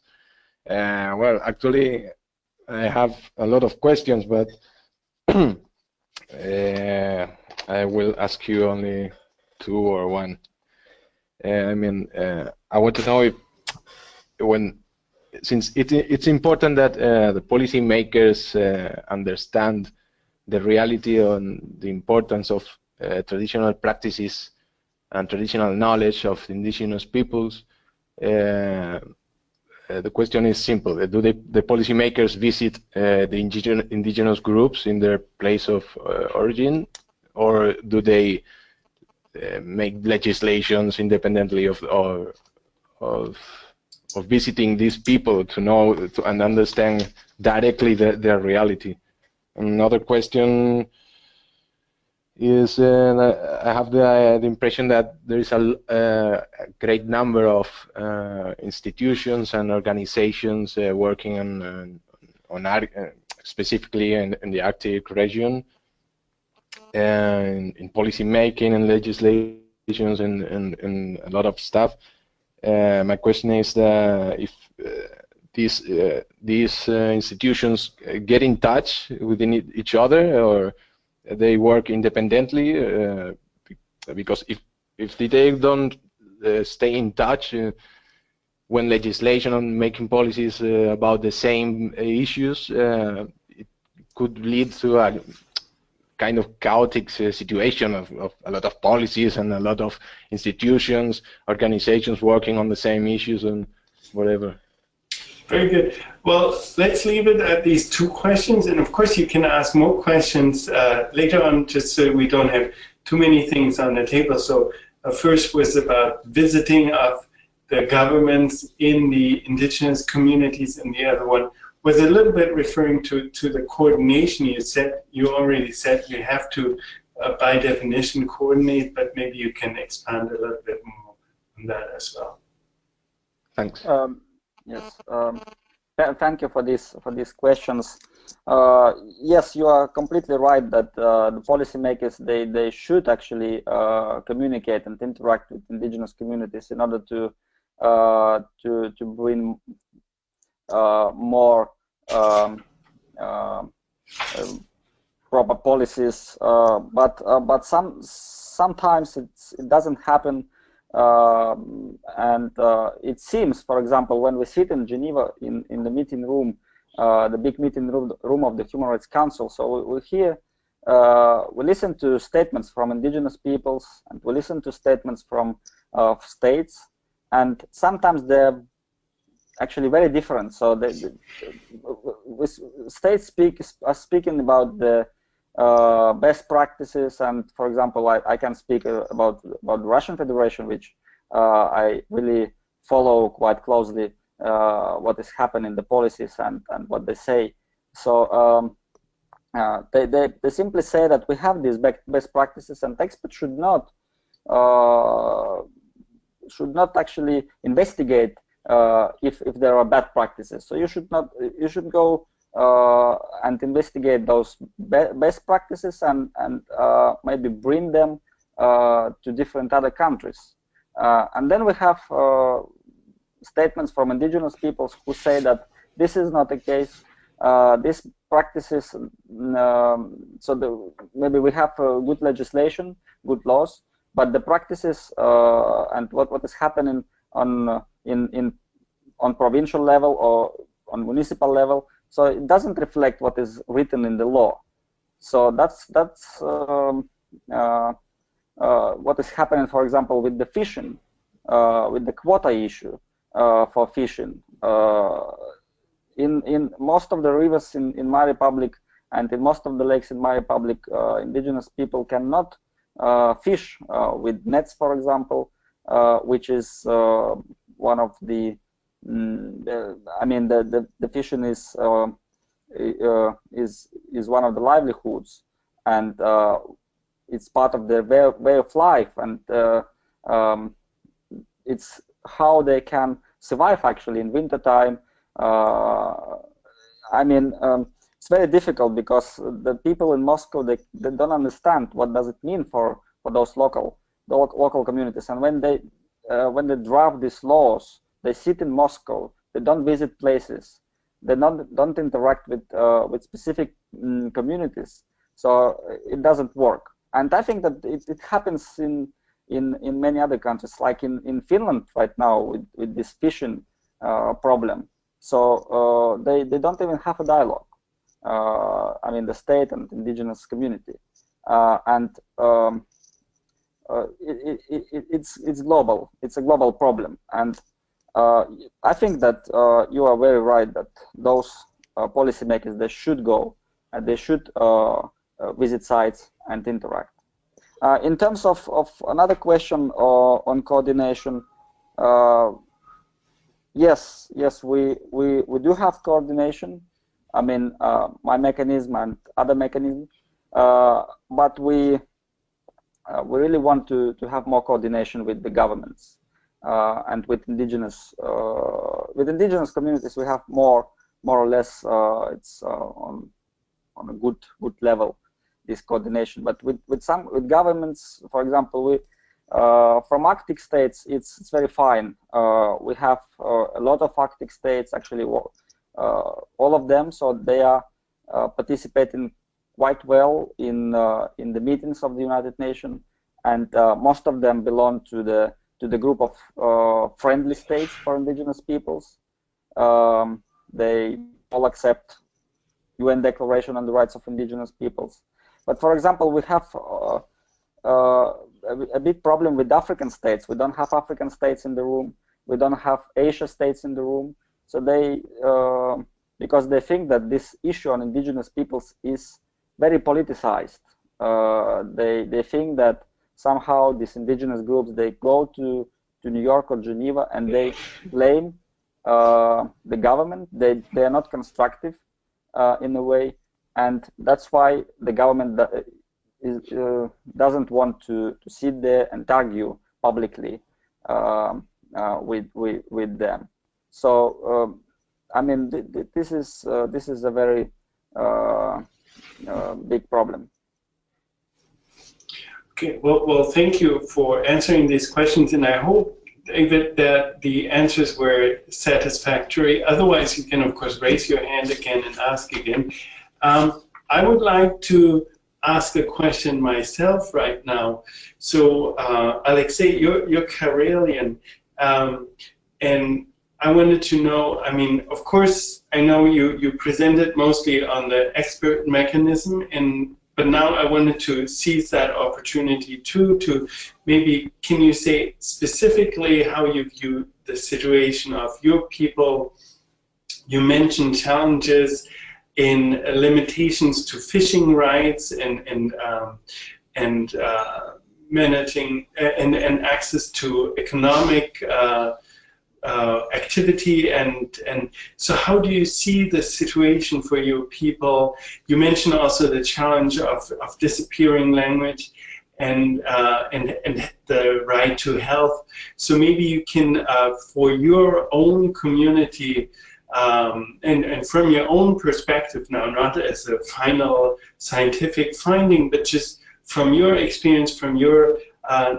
Well, actually, I have a lot of questions, but I will ask you only two or one. I mean, I want to know if, since it's important that the policymakers understand the reality on the importance of traditional practices and traditional knowledge of indigenous peoples. The question is simple: do the policymakers visit the indigenous groups in their place of origin, or do they make legislations independently of visiting these people to know and understand directly their reality? Another question is, I have the impression that there is a great number of institutions and organizations working on specifically in the Arctic region, and in policy making and legislations and a lot of stuff. My question is if these institutions get in touch within each other, or they work independently, because if they don't stay in touch when legislation on making policies about the same issues, it could lead to kind of chaotic situation of a lot of policies and a lot of institutions, organizations working on the same issues and whatever. Very good. Well, let's leave it at these 2 questions, and of course you can ask more questions later on, just so we don't have too many things on the table. So first was about visiting of the governments in the indigenous communities, and the other one was a little bit referring to the coordination. You already said you have to, by definition, coordinate, but maybe you can expand a little bit more on that as well. Thanks. Yes, thank you for these questions. Yes, you are completely right that the policymakers they should actually communicate and interact with indigenous communities in order to bring more proper policies. But sometimes it doesn't happen. And it seems, for example, when we sit in Geneva in the meeting room, the big meeting room of the Human Rights Council, so we hear, we listen to statements from indigenous peoples, and we listen to statements from states, and sometimes they're actually very different. So states are speaking about the best practices, and for example, I can speak about the Russian Federation, which I really follow quite closely what is happening in the policies and what they say. So they simply say that we have these best practices, and experts should not actually investigate if there are bad practices. So you should go and investigate those best practices and maybe bring them to different other countries. And then we have statements from indigenous peoples who say that this is not the case. These practices, maybe we have good legislation, good laws, but the practices and what is happening on provincial level or on municipal level, so it doesn't reflect what is written in the law. So that's what is happening, for example, with the fishing, with the quota issue for fishing. In most of the rivers in my republic and in most of the lakes in my republic, indigenous people cannot fish with nets, for example, which is one of the the fishing is one of the livelihoods, and it's part of their way of life, and it's how they can survive actually in wintertime. It's very difficult because the people in Moscow they don't understand what does it mean for those local communities, and when they draft these laws, they sit in Moscow, they don't visit places, they don't interact with specific communities, so it doesn't work. And I think that it happens in many other countries, like in Finland right now with this fishing problem. So they don't even have a dialogue. The state and indigenous community, it's global. It's a global problem, and I think that you are very right that those policymakers, they should go and they should visit sites and interact. In terms of another question on coordination, yes, we do have coordination. My mechanism and other mechanisms, but we really want to have more coordination with the governments and with indigenous communities. We have more or less it's on a good level, this coordination. But with governments, for example, from Arctic states, it's very fine. We have a lot of Arctic states, actually all of them, so they are participating quite well in the meetings of the United Nations, and most of them belong to the group of friendly states for indigenous peoples. They all accept UN Declaration on the Rights of Indigenous Peoples. But for example, we have a big problem with African states. We don't have African states in the room. We don't have Asia states in the room. So they, because they think that this issue on indigenous peoples is very politicized. They think that somehow these indigenous groups, they go to New York or Geneva and they blame the government. They are not constructive in a way, and that's why the government doesn't want to sit there and argue publicly with them. So I mean, this is a very big problem. Okay, well, thank you for answering these questions, and I hope, David, that the answers were satisfactory. Otherwise, you can, of course, raise your hand again and ask again. I would like to ask a question myself right now. So, Alexey, you're Karelian, and I wanted to know, I mean, of course, I know you presented mostly on the expert mechanism, but now I wanted to seize that opportunity too, to maybe, can you say specifically how you view the situation of your people? You mentioned challenges in limitations to fishing rights and managing and access to economic activity, and so how do you see the situation for your people? You mentioned also the challenge of disappearing language and the right to health. So maybe you can, for your own community, and from your own perspective now, not as a final scientific finding, but just from your experience, from your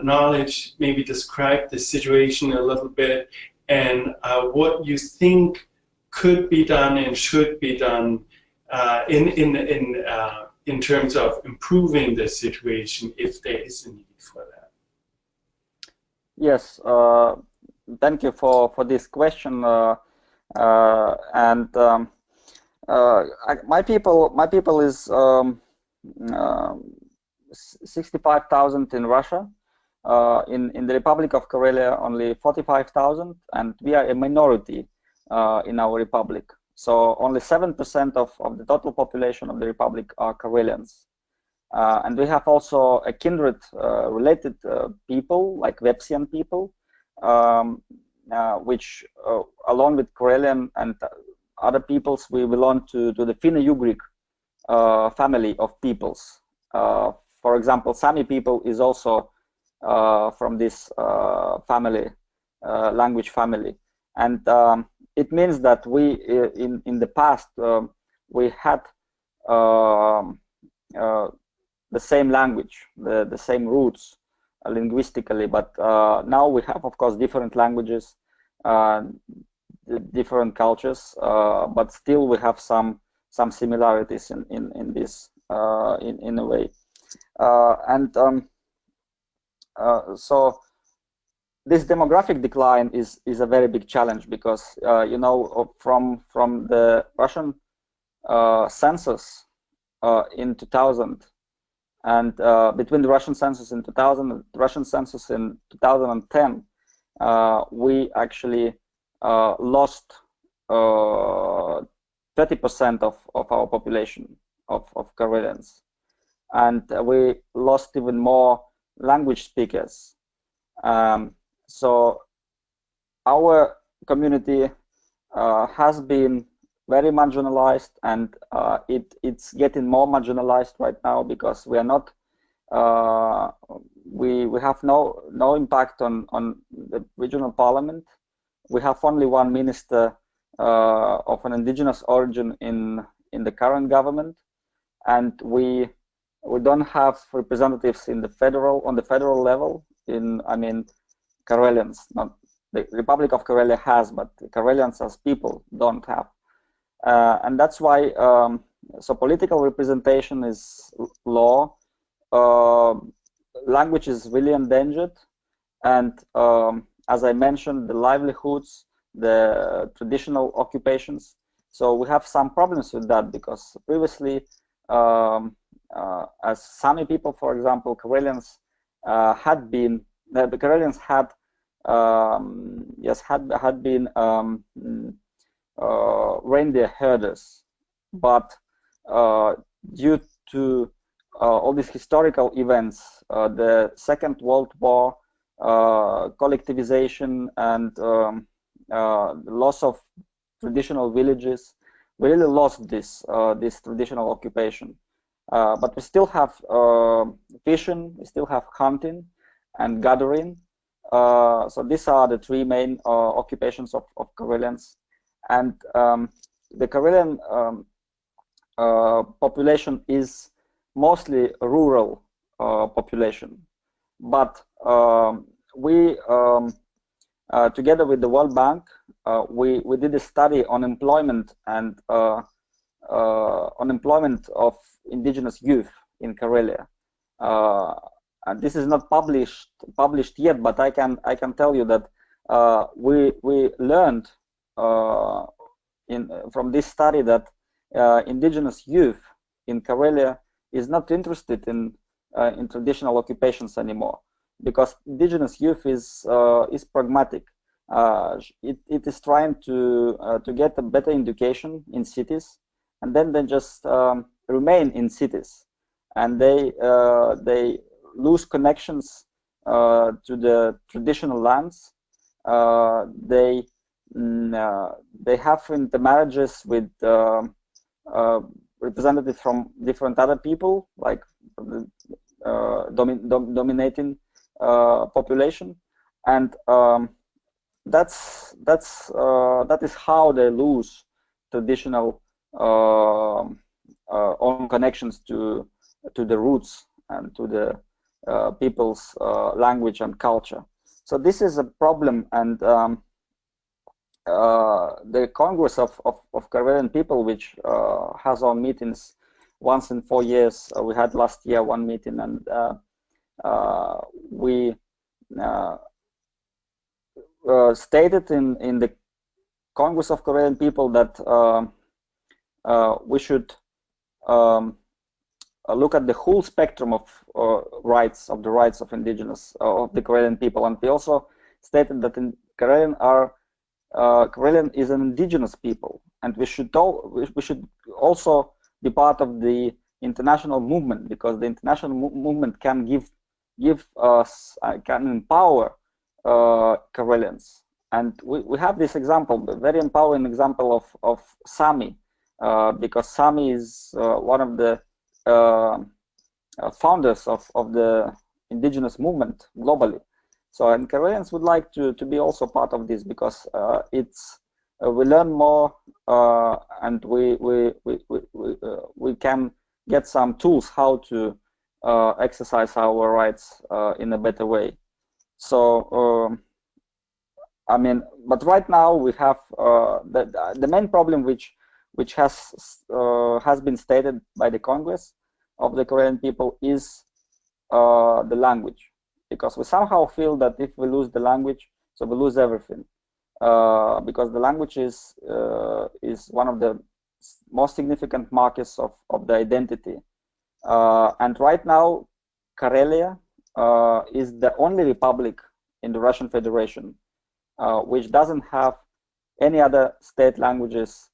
knowledge, maybe describe the situation a little bit, and what you think could be done and should be done in terms of improving the situation, if there is a need for that. Yes, thank you for this question. My people is 65,000 in Russia. In the Republic of Karelia, only 45,000, and we are a minority in our republic. So only 7% of the total population of the republic are Karelians. And we have also a kindred related people, like Vepsian people, which along with Karelian and other peoples, we belong to the Finno-Ugric family of peoples. For example, Sami people is also from this family, language family, and it means that we in the past we had the same language, the same roots linguistically, but now we have, of course, different languages, different cultures, but still we have some similarities in this in a way, so this demographic decline is a very big challenge, because you know, from the Russian census in 2000 and between the Russian census in 2000 and the Russian census in 2010, we actually lost 30% of our population of Karelians, and we lost even more language speakers. So our community has been very marginalized, and it's getting more marginalized right now, because we are not we have no impact on the regional parliament. We have only one minister of an indigenous origin in the current government, and we don't have representatives in the on the federal level. Karelians, not the Republic of Karelia has, but the Karelians as people don't have, and that's why. So political representation is low. Language is really endangered, and as I mentioned, the livelihoods, the traditional occupations. So we have some problems with that, because previously as Sami people, for example, Karelians had been the Karelians had had been reindeer herders, but due to all these historical events, the Second World War, collectivization, and loss of traditional villages, we really lost this traditional occupation. But we still have fishing, we still have hunting and gathering. So these are the three main occupations of Karelians. And the Karelian population is mostly a rural population. But we, together with the World Bank, we did a study on employment and unemployment of indigenous youth in Karelia. And this is not published yet, but I can tell you that we learned from this study that indigenous youth in Karelia is not interested in traditional occupations anymore, because indigenous youth is pragmatic. It is trying to get a better education in cities, and then they just remain in cities, and they lose connections to the traditional lands. They have intermarriages with representatives from different other people, like the dominating population, and that is how they lose traditional own connections to the roots and to the people's language and culture. So this is a problem, and the Congress of Karelian people, which has our meetings once in 4 years. We had last year one meeting, and we stated in the Congress of Karelian people that we should look at the whole spectrum of rights of indigenous of the Karelian people, and we also stated that in Karelian Karelian is an indigenous people, and we should also be part of the international movement, because the international movement can give us can empower Karelians. And we have this example, a very empowering example of Sami, because Sami is one of the founders of the indigenous movement globally. So, and Karelians would like to be also part of this, because it's we learn more, and we can get some tools how to exercise our rights in a better way. So, I mean, but right now we have the main problem which has been stated by the Congress of the Karelian people is the language, because we somehow feel that if we lose the language, so we lose everything, because the language is one of the most significant markers of the identity. And right now, Karelia is the only republic in the Russian Federation which doesn't have any other state languages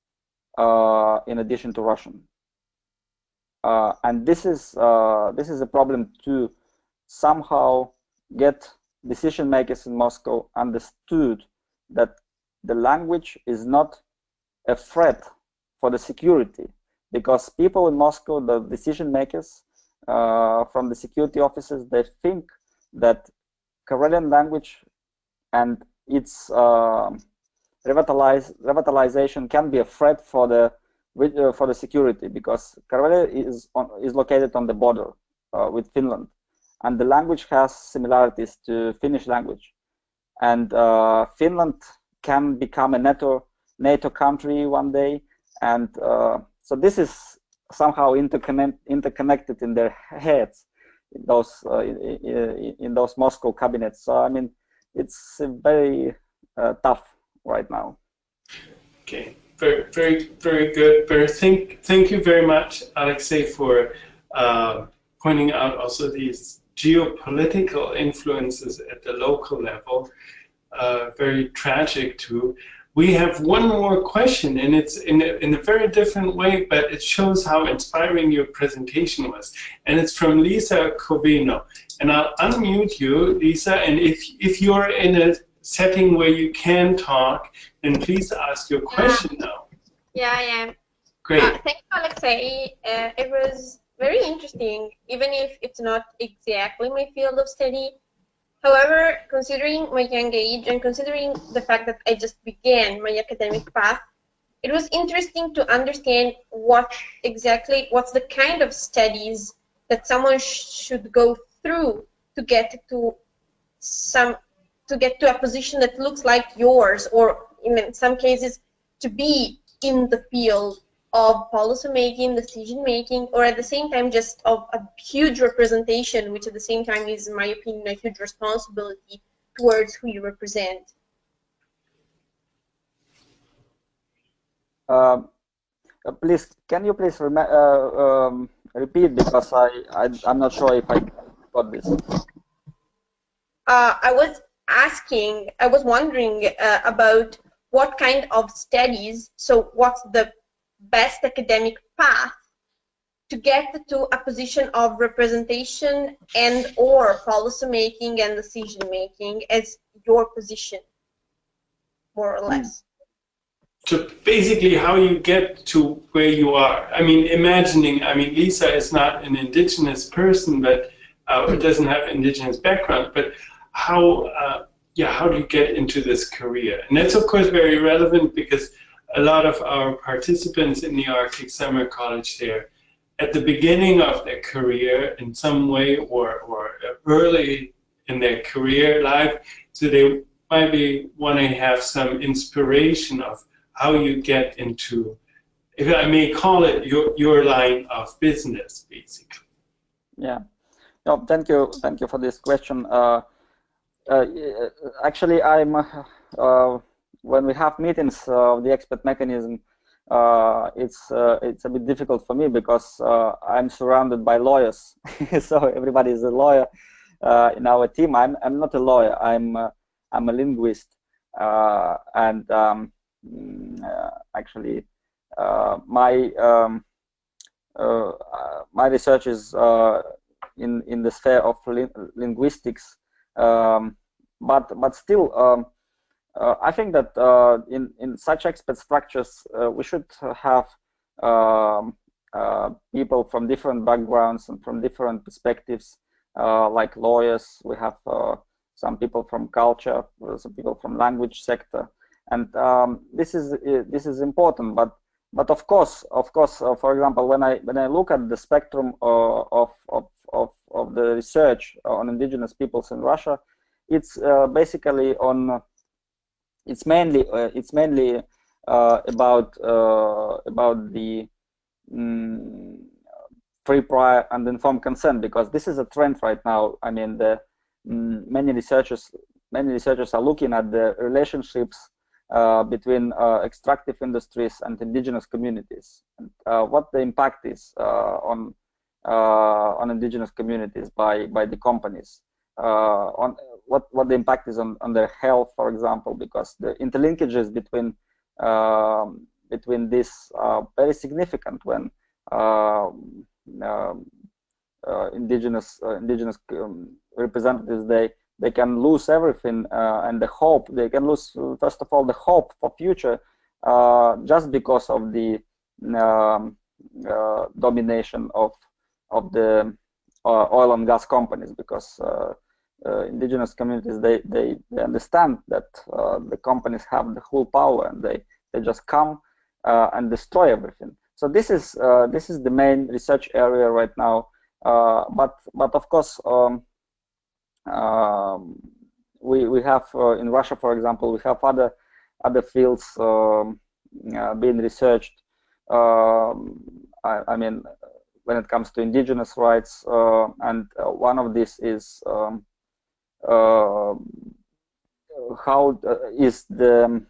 in addition to Russian. And this is a problem to somehow get decision makers in Moscow understood that the language is not a threat for the security, because people in Moscow, the decision makers from the security offices, they think that Karelian language and its revitalization can be a threat for the security, because Karelia is located on the border with Finland, and the language has similarities to Finnish language, and Finland can become a NATO country one day, and so this is somehow interconnected in their heads, in those Moscow cabinets. So I mean, it's very tough right now. Okay, very, very, very good. Thank you very much, Alexey, for pointing out also these geopolitical influences at the local level, very tragic too. We have one more question, and it's in a very different way, but it shows how inspiring your presentation was. And it's from Lisa Covino. And I'll unmute you, Lisa, and if you're in a setting where you can talk, then please ask your question now. Yeah, I am. Great. Thank you, Alexey. It was very interesting, even if it's not exactly my field of study. However, considering my young age and considering the fact that I just began my academic path, it was interesting to understand what's the kind of studies that someone should go through to get to a position that looks like yours, or in some cases to be in the field of policy making, decision making, or at the same time just of a huge representation, which at the same time is, in my opinion, a huge responsibility towards who you represent. Please, can you please repeat, because I'm not sure if I got this. I was wondering about what kind of studies, so what's the best academic path to get to a position of representation and or policy making and decision making as your position, more or less. So basically how you get to where you are. I mean, Lisa is not an indigenous person, but doesn't have indigenous background, but how do you get into this career? And that's of course very relevant because a lot of our participants in the Arctic Summer College there, at the beginning of their career in some way or early in their career life, so they maybe want to have some inspiration of how you get into, if I may call it, your line of business, basically. Yeah. No, thank you for this question. Actually, I'm when we have meetings of the expert mechanism, it's a bit difficult for me because I'm surrounded by lawyers. So everybody is a lawyer in our team. I'm not a lawyer. I'm a linguist, and actually my research is in the sphere of linguistics, but still. I think that in such expert structures, we should have people from different backgrounds and from different perspectives, like lawyers. We have some people from culture, some people from language sector, and this is important. But of course, for example, when I look at the spectrum of the research on indigenous peoples in Russia, it's basically on. It's mainly about the free, prior, and informed consent, because this is a trend right now. I mean, many researchers are looking at the relationships between extractive industries and indigenous communities, and what the impact is on indigenous communities by the companies. On what the impact is on their health, for example, because the interlinkages between this are very significant when indigenous representatives they can lose everything, and the hope they can lose, first of all, the hope for future, just because of the domination of the oil and gas companies, because indigenous communities they understand that the companies have the whole power, and they just come and destroy everything. So this is the main research area right now. But of course, we have in Russia, for example, we have other fields being researched. I mean, when it comes to indigenous rights, and one of these is how is the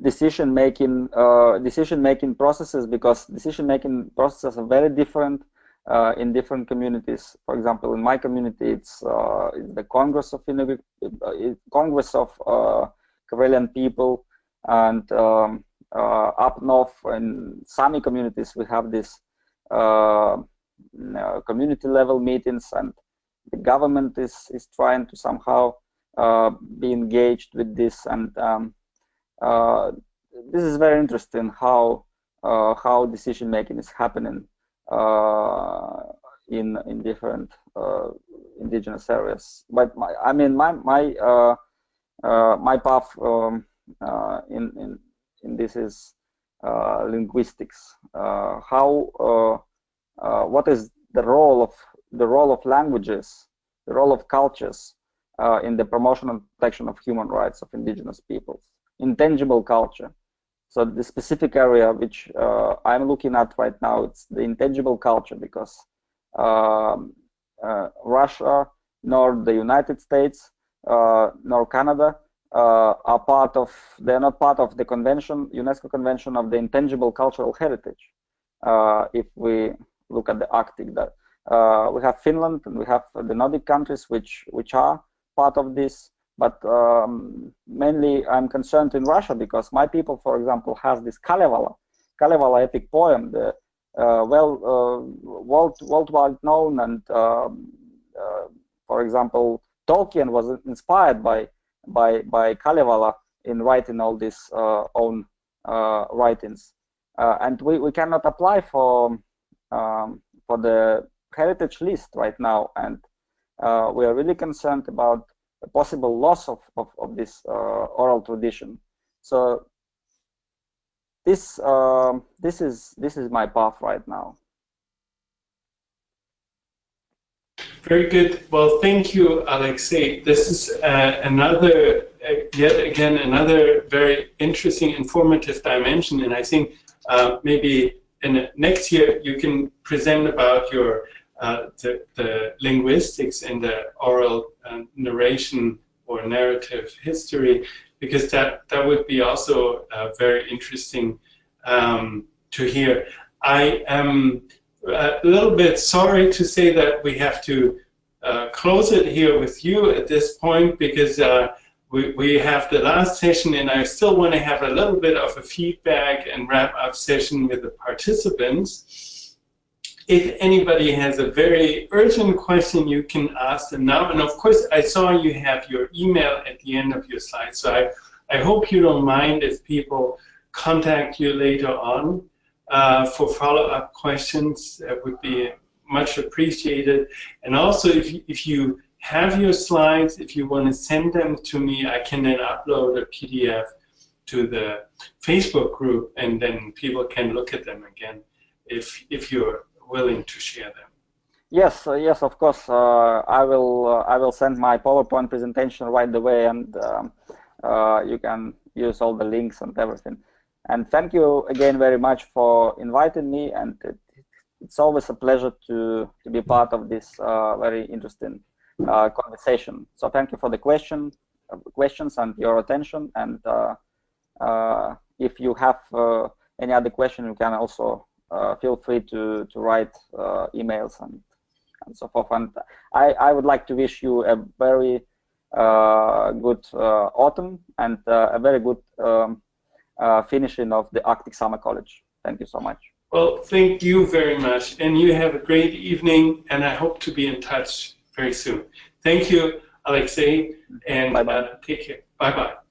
decision-making processes, because decision-making processes are very different in different communities. For example, in my community, it's the Congress of Karelian people, and up north in Sami communities we have this community level meetings, and the government is trying to somehow be engaged with this, and this is very interesting how decision making is happening in different indigenous areas. But my path in this is linguistics. What is the role of languages, the role of cultures in the promotion and protection of human rights of indigenous peoples? Intangible culture. So the specific area which I'm looking at right now, it's the intangible culture, because Russia, nor the United States, nor Canada they're not part of the convention, UNESCO Convention of the Intangible Cultural Heritage. If we look at the Arctic, we have Finland and we have the Nordic countries which are part of this. But mainly I'm concerned in Russia, because my people, for example, has this Kalevala epic poem, the worldwide known, and for example, Tolkien was inspired by Kalevala in writing all these own writings, and we cannot apply for the heritage list right now, and we are really concerned about a possible loss of this oral tradition. So this is my path right now. Very good. Well, thank you, Alexey. This is yet again another very interesting, informative dimension, and I think maybe in next year you can present about your the linguistics in the oral narration or narrative history, because that would be also very interesting to hear. I am a little bit sorry to say that we have to close it here with you at this point, because we have the last session, and I still want to have a little bit of a feedback and wrap-up session with the participants. If anybody has a very urgent question, you can ask them now. And of course, I saw you have your email at the end of your slide, so I hope you don't mind if people contact you later on for follow-up questions. That would be much appreciated. And also, if you have your slides, if you want to send them to me, I can then upload a PDF to the Facebook group, and then people can look at them again if you're willing to share them. Yes, yes, of course. I will send my PowerPoint presentation right away, and you can use all the links and everything. And thank you again very much for inviting me, and it's always a pleasure to be part of this very interesting conversation. So thank you for the questions and your attention. And if you have any other question, you can also feel free to write emails and so forth. And I would like to wish you a very good autumn and a very good finishing of the Arctic Summer College. Thank you so much. Well, thank you very much, and you have a great evening, and I hope to be in touch very soon. Thank you, Alexey, and take care. Bye-bye.